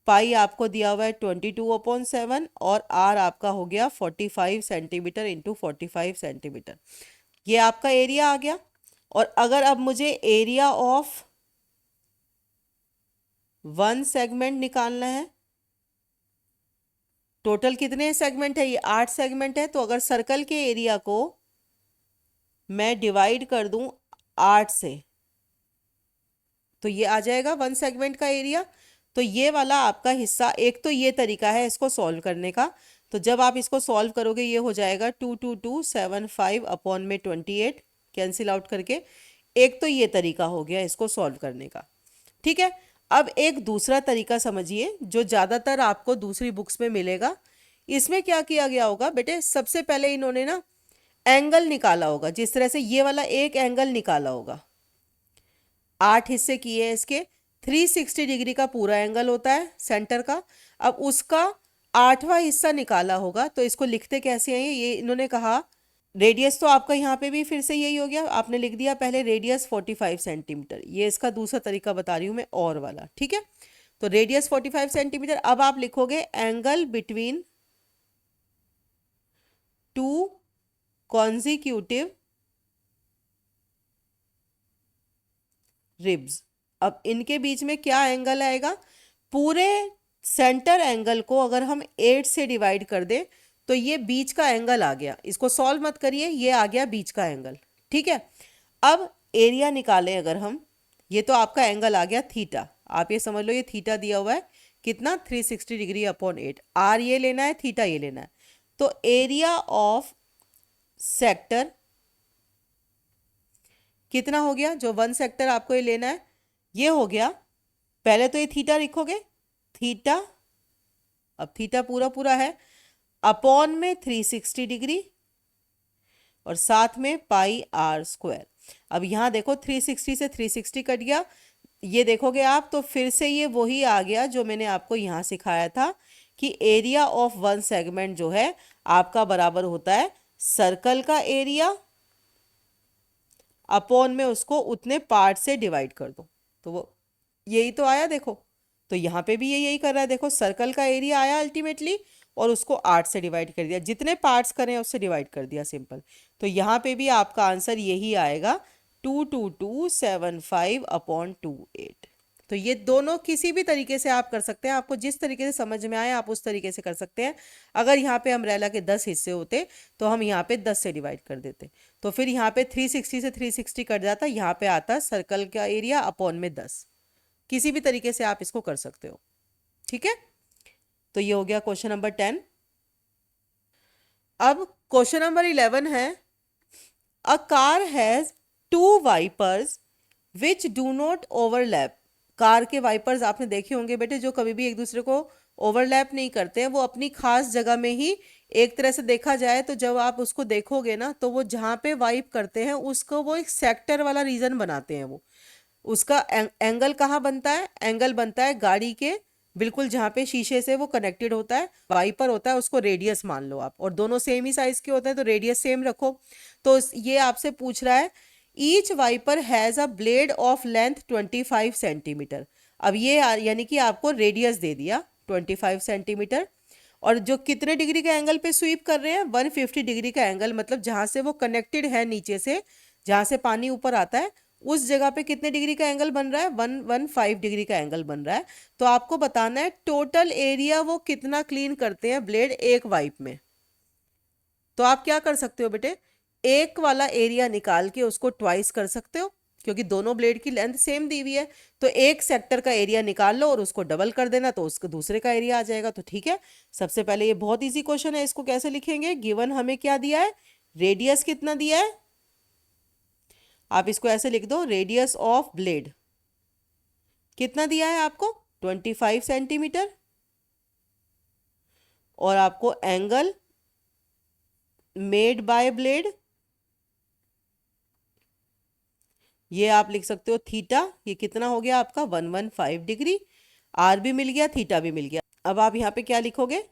पाई आपको दिया हुआ है 22/7 और आर आपका हो गया 45 सेंटीमीटर इंटू 45 सेंटीमीटर। ये आपका एरिया आ गया। और अगर अब मुझे एरिया ऑफ वन सेगमेंट निकालना है, टोटल कितने सेगमेंट है, ये 8 सेगमेंट है। तो अगर सर्कल के एरिया को मैं डिवाइड कर दूं 8 से, तो ये आ जाएगा वन सेगमेंट का एरिया। तो ये वाला आपका हिस्सा, एक तो ये तरीका है इसको सॉल्व करने का। तो जब आप इसको सॉल्व करोगे ये हो जाएगा 22275 अपॉन में 28 कैंसिल आउट करके। एक तो ये तरीका हो गया इसको सॉल्व करने का। ठीक है। अब एक दूसरा तरीका समझिए जो ज़्यादातर आपको दूसरी बुक्स में मिलेगा। इसमें क्या किया गया होगा बेटे, सबसे पहले इन्होंने ना एंगल निकाला होगा, जिस तरह से ये वाला एक एंगल निकाला होगा। 8 हिस्से किए हैं इसके, 360 डिग्री का पूरा एंगल होता है सेंटर का। अब उसका 8वां हिस्सा निकाला होगा। तो इसको लिखते कैसे हैं, ये इन्होंने कहा रेडियस तो आपका यहाँ पे भी फिर से यही हो गया, आपने लिख दिया पहले रेडियस 45 सेंटीमीटर। ये इसका दूसरा तरीका बता रही हूँ मैं और वाला। ठीक है। तो रेडियस 45 सेंटीमीटर। अब आप लिखोगे angle between two consecutive ribs. अब इनके बीच में क्या एंगल आएगा, पूरे सेंटर एंगल को अगर हम 8 से डिवाइड कर दें तो ये बीच का एंगल आ गया। इसको सॉल्व मत करिए, ये आ गया बीच का एंगल। ठीक है। अब एरिया निकालें अगर हम, ये तो आपका एंगल आ गया थीटा। आप ये समझ लो ये थीटा दिया हुआ है कितना, 360 डिग्री अपॉन 8। आर ये लेना है, थीटा ये लेना है। तो एरिया ऑफ सेक्टर कितना हो गया, जो वन सेक्टर आपको ये लेना है, ये हो गया। पहले तो ये थीटा लिखोगे, थीटा, अब थीटा पूरा पूरा है अपॉन में 360 डिग्री और साथ में पाई आर स्क्वायर। अब यहाँ देखो 360 से 360 कट गया, ये देखोगे आप तो फिर से ये वही आ गया जो मैंने आपको यहाँ सिखाया था कि एरिया ऑफ वन सेगमेंट जो है आपका बराबर होता है सर्कल का एरिया अपॉन में उसको उतने पार्ट से डिवाइड कर दो। तो वो यही तो आया देखो। तो यहाँ पे भी ये यही कर रहा है, देखो सर्कल का एरिया आया अल्टीमेटली और उसको 8 से डिवाइड कर दिया, जितने पार्ट्स करें उससे डिवाइड कर दिया, सिंपल। तो यहाँ पे भी आपका आंसर यही आएगा 22275/28। तो ये दोनों किसी भी तरीके से आप कर सकते हैं, आपको जिस तरीके से समझ में आए आप उस तरीके से कर सकते हैं। अगर यहाँ पे अम्ब्रेला के 10 हिस्से होते तो हम यहाँ पे 10 से डिवाइड कर देते, तो फिर यहाँ पे 360 से 360 कट जाता, यहाँ पे आता सर्कल का एरिया अपॉन में 10। किसी भी तरीके से आप इसको कर सकते हो। ठीक है, तो ये हो गया क्वेश्चन नंबर 10। अब क्वेश्चन नंबर 11 है, a car has 2 wipers which do not overlap. Car के वाइपर्स आपने देखे होंगे बेटे, जो कभी भी एक दूसरे को ओवरलैप नहीं करते हैं, वो अपनी खास जगह में ही, एक तरह से देखा जाए तो जब आप उसको देखोगे ना तो वो जहाँ पे वाइप करते हैं उसको वो एक सेक्टर वाला रीजन बनाते हैं। वो उसका एंगल कहाँ बनता है, एंगल बनता है गाड़ी के बिल्कुल जहाँ पे शीशे से वो कनेक्टेड होता है, वाइपर होता है, उसको रेडियस मान लो आप, और दोनों सेम ही साइज के होते हैं तो रेडियस सेम रखो। तो ये आपसे पूछ रहा है, each wiper has a blade of length 25 centimetre. अब ये यानी कि आपको रेडियस दे दिया 25 सेंटीमीटर, और जो कितने डिग्री का एंगल पे स्वीप कर रहे हैं, 150 डिग्री का एंगल, मतलब जहां से वो कनेक्टेड है नीचे से, जहां से पानी ऊपर आता है उस जगह पे कितने डिग्री का एंगल बन रहा है, 115 डिग्री का एंगल बन रहा है। तो आपको बताना है टोटल एरिया वो कितना क्लीन करते हैं ब्लेड एक वाइप में। तो आप क्या कर सकते हो बेटे, एक वाला एरिया निकाल के उसको ट्वाइस कर सकते हो, क्योंकि दोनों ब्लेड की लेंथ सेम दी हुई है। तो एक सेक्टर का एरिया निकाल लो और उसको डबल कर देना, तो उसके दूसरे का एरिया आ जाएगा। तो ठीक है, सबसे पहले ये बहुत इजी क्वेश्चन है, इसको कैसे लिखेंगे, गिवन हमें क्या दिया है, रेडियस कितना दिया है, आप इसको ऐसे लिख दो, रेडियस ऑफ ब्लेड कितना दिया है आपको, 25 सेंटीमीटर, और आपको एंगल मेड बाय ब्लेड, ये आप लिख सकते हो थीटा, ये कितना हो गया आपका 115 डिग्री, आर भी मिल गया, थीटा भी मिल गया। अब आप यहां पे क्या लिखोगे,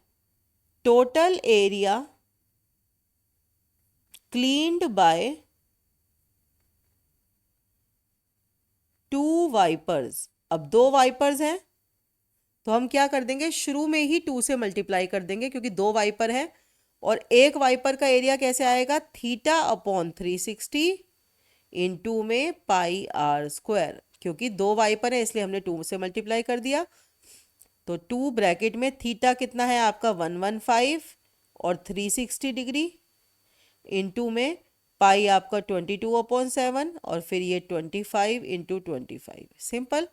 total area cleaned by 2 wipers. अब 2 वाइपर्स हैं तो हम क्या कर देंगे, शुरू में ही 2 से मल्टीप्लाई कर देंगे, क्योंकि 2 वाइपर है, और एक वाइपर का एरिया कैसे आएगा, थीटा अपॉन 360 इंटू में पाई आर स्क्वायर, क्योंकि 2 वाइपर है इसलिए हमने 2 से मल्टीप्लाई कर दिया। तो 2 ब्रैकेट में थीटा कितना है आपका 115 और 360 डिग्री इंटू में पाई आपका 22/7, और फिर ये 25 इंटू 25, सिंपल।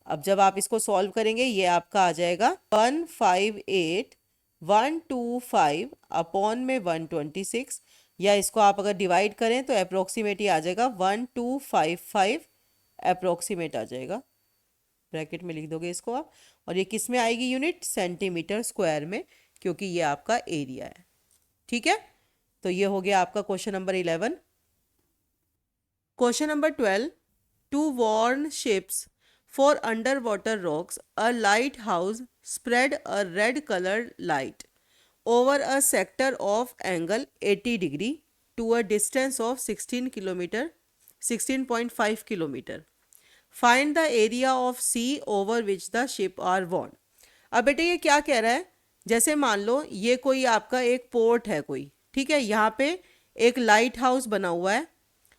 अब जब आप इसको सॉल्व करेंगे ये आपका आ जाएगा 158,125 अपॉन में 126, या इसको आप अगर डिवाइड करें तो अप्रोक्सीमेट ही आ जाएगा 1255 अप्रोक्सीमेट आ जाएगा, ब्रैकेट में लिख दोगे इसको आप, और ये किस में आएगी यूनिट, सेंटीमीटर स्क्वायर में, क्योंकि ये आपका एरिया है। ठीक है, तो ये हो गया आपका question number 11। Question number 12, to warn ships for underwater rocks, a lighthouse spread a red colored light over a sector of angle 80 degree to a distance of 16.5 kilometer. Find the area of sea over which the ship are warned. अब बेटे ये क्या कह रहा है, जैसे मान लो ये कोई आपका एक पोर्ट है कोई, ठीक है, यहाँ पे एक लाइट हाउस बना हुआ है,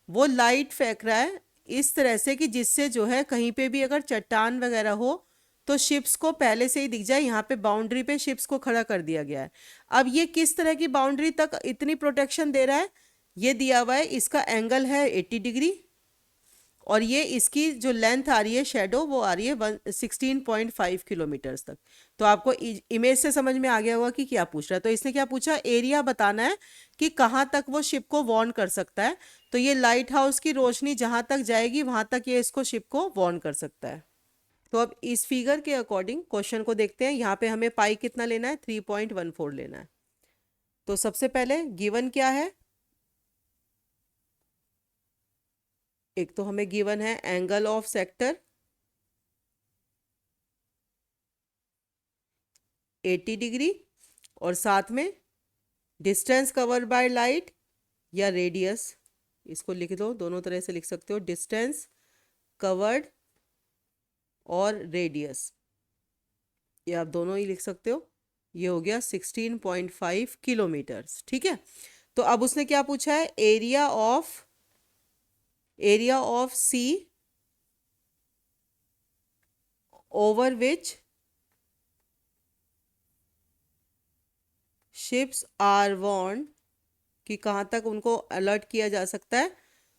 वो लाइट फेंक रहा है इस तरह से कि जिससे जो है कहीं पे भी अगर चट्टान वगैरह हो तो शिप्स को पहले से ही दिख जाए, यहाँ पे बाउंड्री पे शिप्स को खड़ा कर दिया गया है। अब ये किस तरह की बाउंड्री तक इतनी प्रोटेक्शन दे रहा है, ये दिया हुआ है, इसका एंगल है 80 डिग्री, और ये इसकी जो लेंथ आ रही है शेडो वो आ रही है 16.5 किलोमीटर्स तक। तो आपको इमेज से समझ में आ गया होगा कि क्या पूछ रहा है। तो इसने क्या पूछा, एरिया बताना है कि कहाँ तक वो शिप को वार्न कर सकता है। तो ये लाइट हाउस की रोशनी जहां तक जाएगी वहां तक ये इसको शिप को वार्न कर सकता है। तो अब इस फिगर के अकॉर्डिंग क्वेश्चन को देखते हैं। यहाँ पे हमें पाई कितना लेना है, 3.14 लेना है। तो सबसे पहले गिवन क्या है, एक तो हमें गिवन है एंगल ऑफ सेक्टर 80 डिग्री, और साथ में डिस्टेंस कवर्ड बाय लाइट या रेडियस, इसको लिख दो, दोनों तरह से लिख सकते हो, डिस्टेंस कवर्ड और रेडियस, ये आप दोनों ही लिख सकते हो। ये हो गया 16.5 किलोमीटर्स। ठीक है, तो अब उसने क्या पूछा है, area of sea over which ships are warned, कि कहाँ तक उनको अलर्ट किया जा सकता है।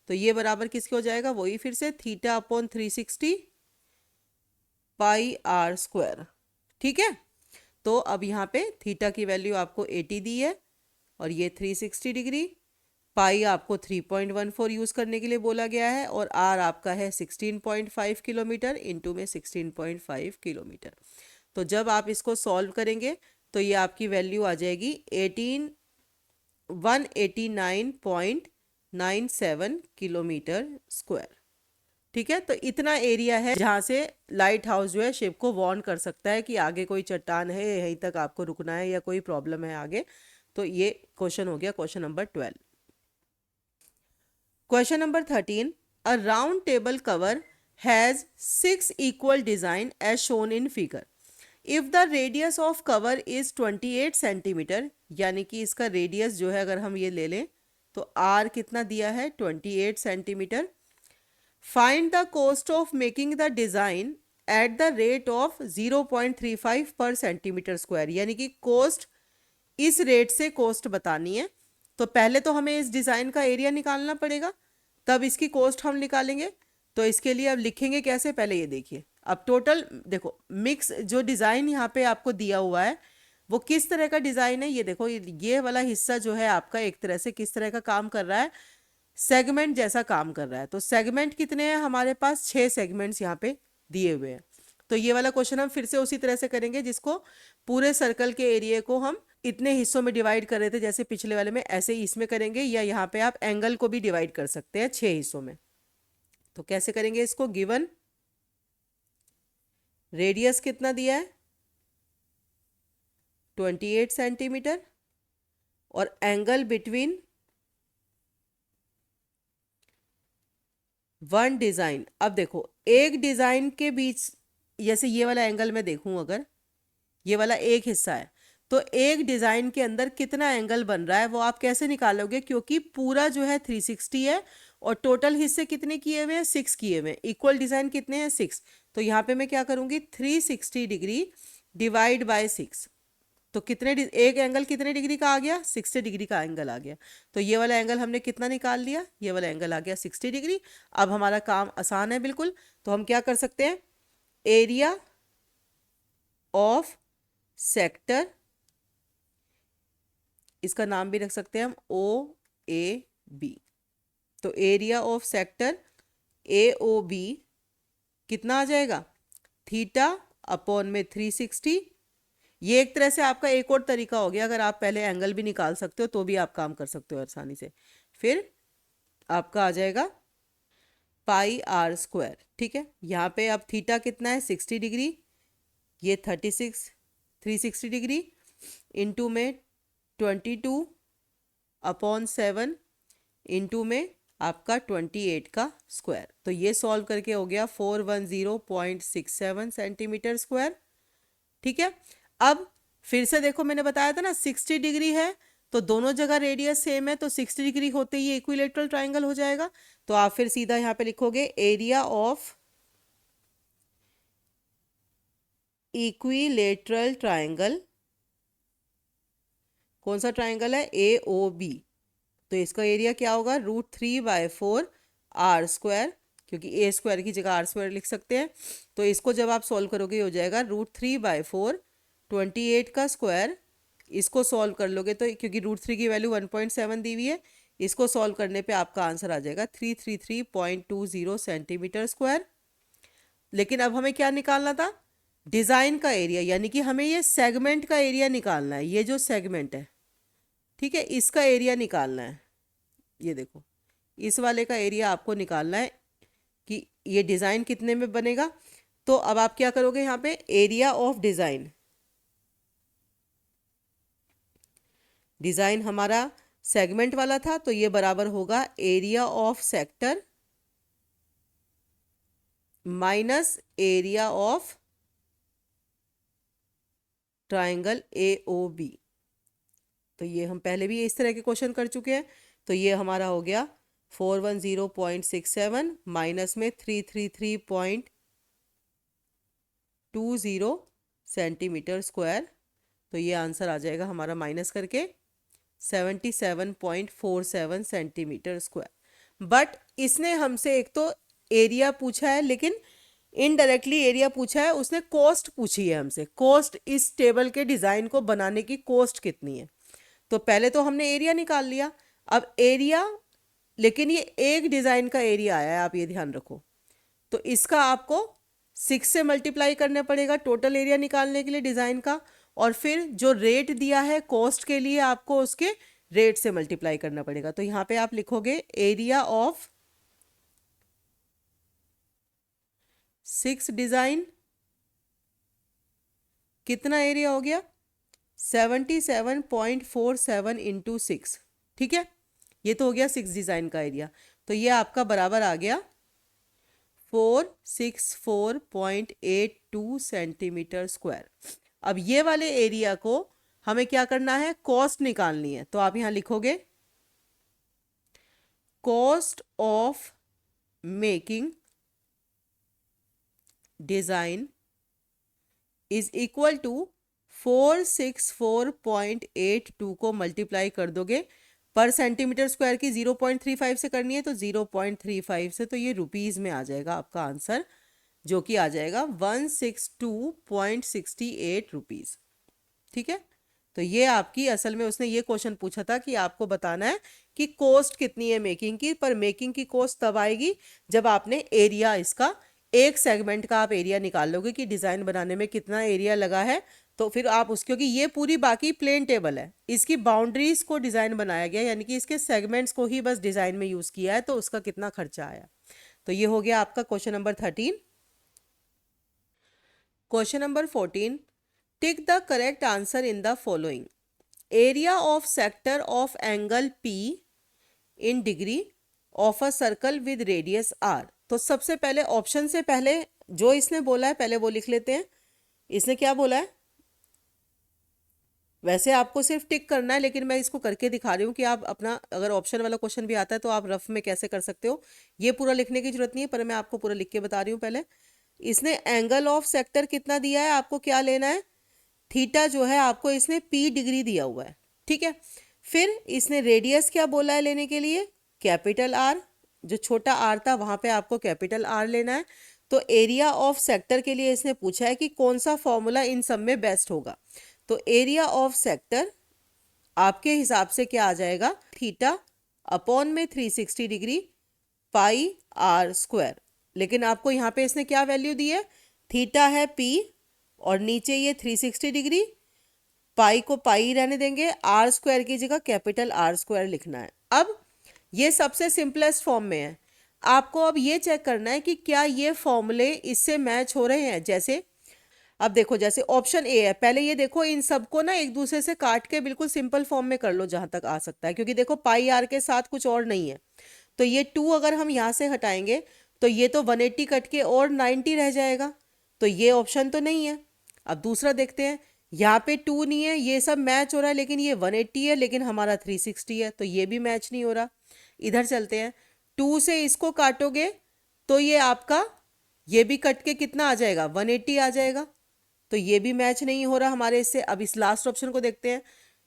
तो ये बराबर किसके हो जाएगा, वही फिर से theta upon 360 pi r square. ठीक है, तो अब यहाँ पे थीटा की वैल्यू आपको 80 दी है और ये 360 डिग्री, पाई आपको 3.14 यूज़ करने के लिए बोला गया है और आर आपका है 16.5 किलोमीटर, इनटू में 16.5 किलोमीटर। तो जब आप इसको सॉल्व करेंगे तो ये आपकी वैल्यू आ जाएगी 189.97 किलोमीटर स्क्वायर। ठीक है, तो इतना एरिया है जहाँ से लाइट हाउस जो है शिप को वार्न कर सकता है कि आगे कोई चट्टान है, यहीं तक आपको रुकना है या कोई प्रॉब्लम है आगे। तो ये क्वेश्चन हो गया question number 12। Question number 13, a round table cover has 6 equal design as shown in figure. If the radius of cover is 28 centimetre, यानी कि इसका रेडियस जो है अगर हम ये ले लें तो आर कितना दिया है 28 centimetre. Find the cost of making the design at the rate of 0.35 पर सेंटीमीटर स्क्वायर, यानी कि कॉस्ट इस रेट से कॉस्ट बतानी है। तो पहले तो हमें इस डिज़ाइन का एरिया निकालना पड़ेगा, तब इसकी कॉस्ट हम निकालेंगे। तो इसके लिए अब लिखेंगे कैसे, पहले ये देखिए। अब टोटल देखो, मिक्स जो डिज़ाइन यहाँ पे आपको दिया हुआ है वो किस तरह का डिज़ाइन है, ये देखो। ये वाला हिस्सा जो है आपका एक तरह से किस तरह का काम कर रहा है, सेगमेंट जैसा काम कर रहा है। तो सेगमेंट कितने हैं हमारे पास, 6 सेगमेंट्स यहाँ पे दिए हुए हैं। तो ये वाला क्वेश्चन हम फिर से उसी तरह से करेंगे जिसको पूरे सर्कल के एरिया को हम इतने हिस्सों में डिवाइड कर रहे थे जैसे पिछले वाले में, ऐसे ही इसमें करेंगे। या यहाँ पे आप एंगल को भी डिवाइड कर सकते हैं 6 हिस्सों में। तो कैसे करेंगे इसको, गिवन रेडियस कितना दिया है 28 सेंटीमीटर और एंगल बिटवीन वन डिजाइन। अब देखो एक डिजाइन के बीच, जैसे ये वाला एंगल मैं देखूं, अगर ये वाला एक हिस्सा है तो एक डिजाइन के अंदर कितना एंगल बन रहा है वो आप कैसे निकालोगे, क्योंकि पूरा जो है 360 है और टोटल हिस्से कितने किए हुए हैं, 6 किए हुए हैं। इक्वल डिजाइन कितने हैं, 6। तो यहाँ पे मैं क्या करूंगी, 360 डिग्री डिवाइड बाय 6। तो एक एंगल कितने डिग्री का आ गया, 60 डिग्री का एंगल आ गया। तो ये वाला एंगल हमने कितना निकाल लिया, ये वाला एंगल आ गया 60 डिग्री। अब हमारा काम आसान है बिल्कुल। तो हम क्या कर सकते हैं, एरिया ऑफ सेक्टर, इसका नाम भी रख सकते हैं हम OAB। तो एरिया ऑफ सेक्टर AOB कितना आ जाएगा, थीटा अपॉन में 360। ये एक तरह से आपका एक और तरीका हो गया, अगर आप पहले एंगल भी निकाल सकते हो तो भी आप काम कर सकते हो आसानी से। फिर आपका आ जाएगा पाई आर स्क्वायर। ठीक है, यहाँ पे अब थीटा कितना है 60 डिग्री, ये 360 डिग्री इंटू में 22 अपॉन 7 इंटू में आपका 28 का स्क्वायर। तो ये सॉल्व करके हो गया 410.67 सेंटीमीटर स्क्वायर। ठीक है, अब फिर से देखो, मैंने बताया था ना 60 डिग्री है तो दोनों जगह रेडियस सेम है, तो 60 डिग्री होते ही इक्विलेटरल ट्राइंगल हो जाएगा। तो आप फिर सीधा यहाँ पे लिखोगे एरिया ऑफ इक्विलेटरल ट्राइंगल। कौन सा ट्राइंगल है, AOB। तो इसका एरिया क्या होगा, √3/4 आर स्क्वायर, क्योंकि ए स्क्वायर की जगह आर स्क्वायर लिख सकते हैं। तो इसको जब आप सॉल्व करोगे हो जाएगा √3/4 28 का स्क्वायर। इसको सॉल्व कर लोगे तो, क्योंकि √3 की वैल्यू 1.7 दी हुई है, इसको सॉल्व करने पे आपका आंसर आ जाएगा 333.20 सेंटीमीटर स्क्वायर। लेकिन अब हमें क्या निकालना था, डिज़ाइन का एरिया, यानी कि हमें ये सेगमेंट का एरिया निकालना है। ये जो सेगमेंट है, ठीक है, इसका एरिया निकालना है। ये देखो, इस वाले का एरिया आपको निकालना है कि ये डिज़ाइन कितने में बनेगा। तो अब आप क्या करोगे, यहाँ पे एरिया ऑफ डिज़ाइन, डिज़ाइन हमारा सेगमेंट वाला था तो ये बराबर होगा area of sector minus area of triangle AOB। तो ये हम पहले भी इस तरह के क्वेश्चन कर चुके हैं। तो ये हमारा हो गया 410.67 माइनस में 333. 20 सेंटीमीटर स्क्वायर। तो ये आंसर आ जाएगा हमारा माइनस करके 77.47 सेंटीमीटर स्क्वायर। बट इसने हमसे एक तो एरिया पूछा है, लेकिन इनडायरेक्टली एरिया पूछा है, उसने कॉस्ट पूछी है हमसे, कॉस्ट इस टेबल के डिज़ाइन को बनाने की कॉस्ट कितनी है। तो पहले तो हमने एरिया निकाल लिया, अब एरिया, लेकिन ये एक डिज़ाइन का एरिया आया है, आप ये ध्यान रखो। तो इसका आपको 6 से मल्टीप्लाई करना पड़ेगा टोटल एरिया निकालने के लिए डिज़ाइन का, और फिर जो रेट दिया है कॉस्ट के लिए आपको उसके रेट से मल्टीप्लाई करना पड़ेगा। तो यहाँ पे आप लिखोगे एरिया ऑफ 6 डिज़ाइन, कितना एरिया हो गया 77.47 इंटू 6। ठीक है, ये तो हो गया 6 डिज़ाइन का एरिया। तो ये आपका बराबर आ गया 464.82 सेंटीमीटर स्क्वायर। अब ये वाले एरिया को हमें क्या करना है, कॉस्ट निकालनी है। तो आप यहां लिखोगे cost of making design is equal to 464.82 को मल्टीप्लाई कर दोगे, पर सेंटीमीटर स्क्वायर की 0.35 से करनी है तो 0.35 से, तो ये रुपीज़ में आ जाएगा आपका आंसर, जो कि आ जाएगा 162.68 रुपीज़। ठीक है, तो ये आपकी, असल में उसने ये क्वेश्चन पूछा था कि आपको बताना है कि कॉस्ट कितनी है मेकिंग की, पर मेकिंग की कॉस्ट तब आएगी जब आपने एरिया, इसका एक सेगमेंट का आप एरिया निकाल लोगे कि डिज़ाइन बनाने में कितना एरिया लगा है। तो फिर आप उस, क्योंकि ये पूरी बाकी प्लेन टेबल है, इसकी बाउंड्रीज को डिज़ाइन बनाया गया, यानी कि इसके सेगमेंट्स को ही बस डिज़ाइन में यूज़ किया है, तो उसका कितना खर्चा आया। तो ये हो गया आपका question number 13। Question number 14, tick the correct answer in the following. Area of sector of angle P in degree of a circle with radius R। तो सबसे पहले ऑप्शन से पहले जो इसने बोला है पहले वो लिख लेते हैं। इसने क्या बोला है, वैसे आपको सिर्फ टिक करना है, लेकिन मैं इसको करके दिखा रही हूँ कि आप अपना, अगर ऑप्शन वाला क्वेश्चन भी आता है तो आप रफ में कैसे कर सकते हो, ये पूरा लिखने की जरूरत नहीं है, पर मैं आपको पूरा लिख के बता रही हूँ। पहले इसने एंगल ऑफ सेक्टर कितना दिया है, आपको क्या लेना है, थीटा जो है आपको इसने P डिग्री दिया हुआ है। ठीक है, फिर इसने रेडियस क्या बोला है लेने के लिए, कैपिटल R, जो छोटा r था वहां पे आपको कैपिटल R लेना है। तो एरिया ऑफ सेक्टर के लिए इसने पूछा है कि कौन सा फॉर्मूला इन सब में बेस्ट होगा। तो एरिया ऑफ सेक्टर आपके हिसाब से क्या आ जाएगा, थीटा अपॉन में 360 डिग्री पाई R स्क्वायर। लेकिन आपको यहाँ पे इसने क्या वैल्यू दी है, थीटा है P और नीचे ये 360 डिग्री, पाई को पाई रहने देंगे, R स्क्वायर की जगह कैपिटल R स्क्वायर लिखना है। अब ये सबसे सिंपलेस्ट फॉर्म में है, आपको अब ये चेक करना है कि क्या ये फॉर्मूले इससे मैच हो रहे हैं। जैसे अब देखो, जैसे ऑप्शन ए है, पहले ये देखो इन सबको ना एक दूसरे से काट के बिल्कुल सिंपल फॉर्म में कर लो जहां तक आ सकता है, क्योंकि देखो पाई R के साथ कुछ और नहीं है। तो ये 2 अगर हम यहाँ से हटाएंगे तो ये तो 180 कट के और 90 रह जाएगा, तो ये ऑप्शन तो नहीं है। अब दूसरा देखते हैं, यहाँ पे 2 नहीं है, ये सब मैच हो रहा है, लेकिन ये 180 है, लेकिन हमारा 360 है, तो ये भी मैच नहीं हो रहा। इधर चलते हैं, 2 से इसको काटोगे तो ये आपका, ये भी कट के कितना आ जाएगा, 180 आ जाएगा, तो ये भी मैच नहीं हो रहा हमारे इससे। अब इस लास्ट ऑप्शन को देखते हैं,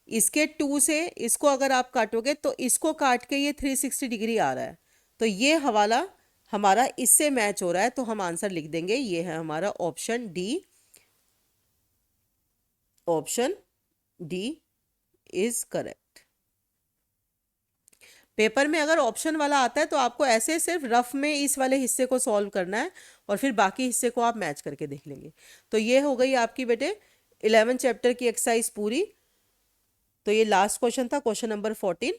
इसके 2 से इसको अगर आप काटोगे तो इसको काट के ये 360 डिग्री आ रहा है, तो ये हवाला हमारा इससे मैच हो रहा है, तो हम आंसर लिख देंगे, ये है हमारा option D. Option D is correct. Paper में अगर ऑप्शन वाला आता है तो आपको ऐसे सिर्फ रफ में इस वाले हिस्से को सॉल्व करना है और फिर बाकी हिस्से को आप मैच करके देख लेंगे। तो ये हो गई आपकी बेटे 11 चैप्टर की एक्सरसाइज पूरी। तो ये लास्ट क्वेश्चन था, क्वेश्चन नंबर 14।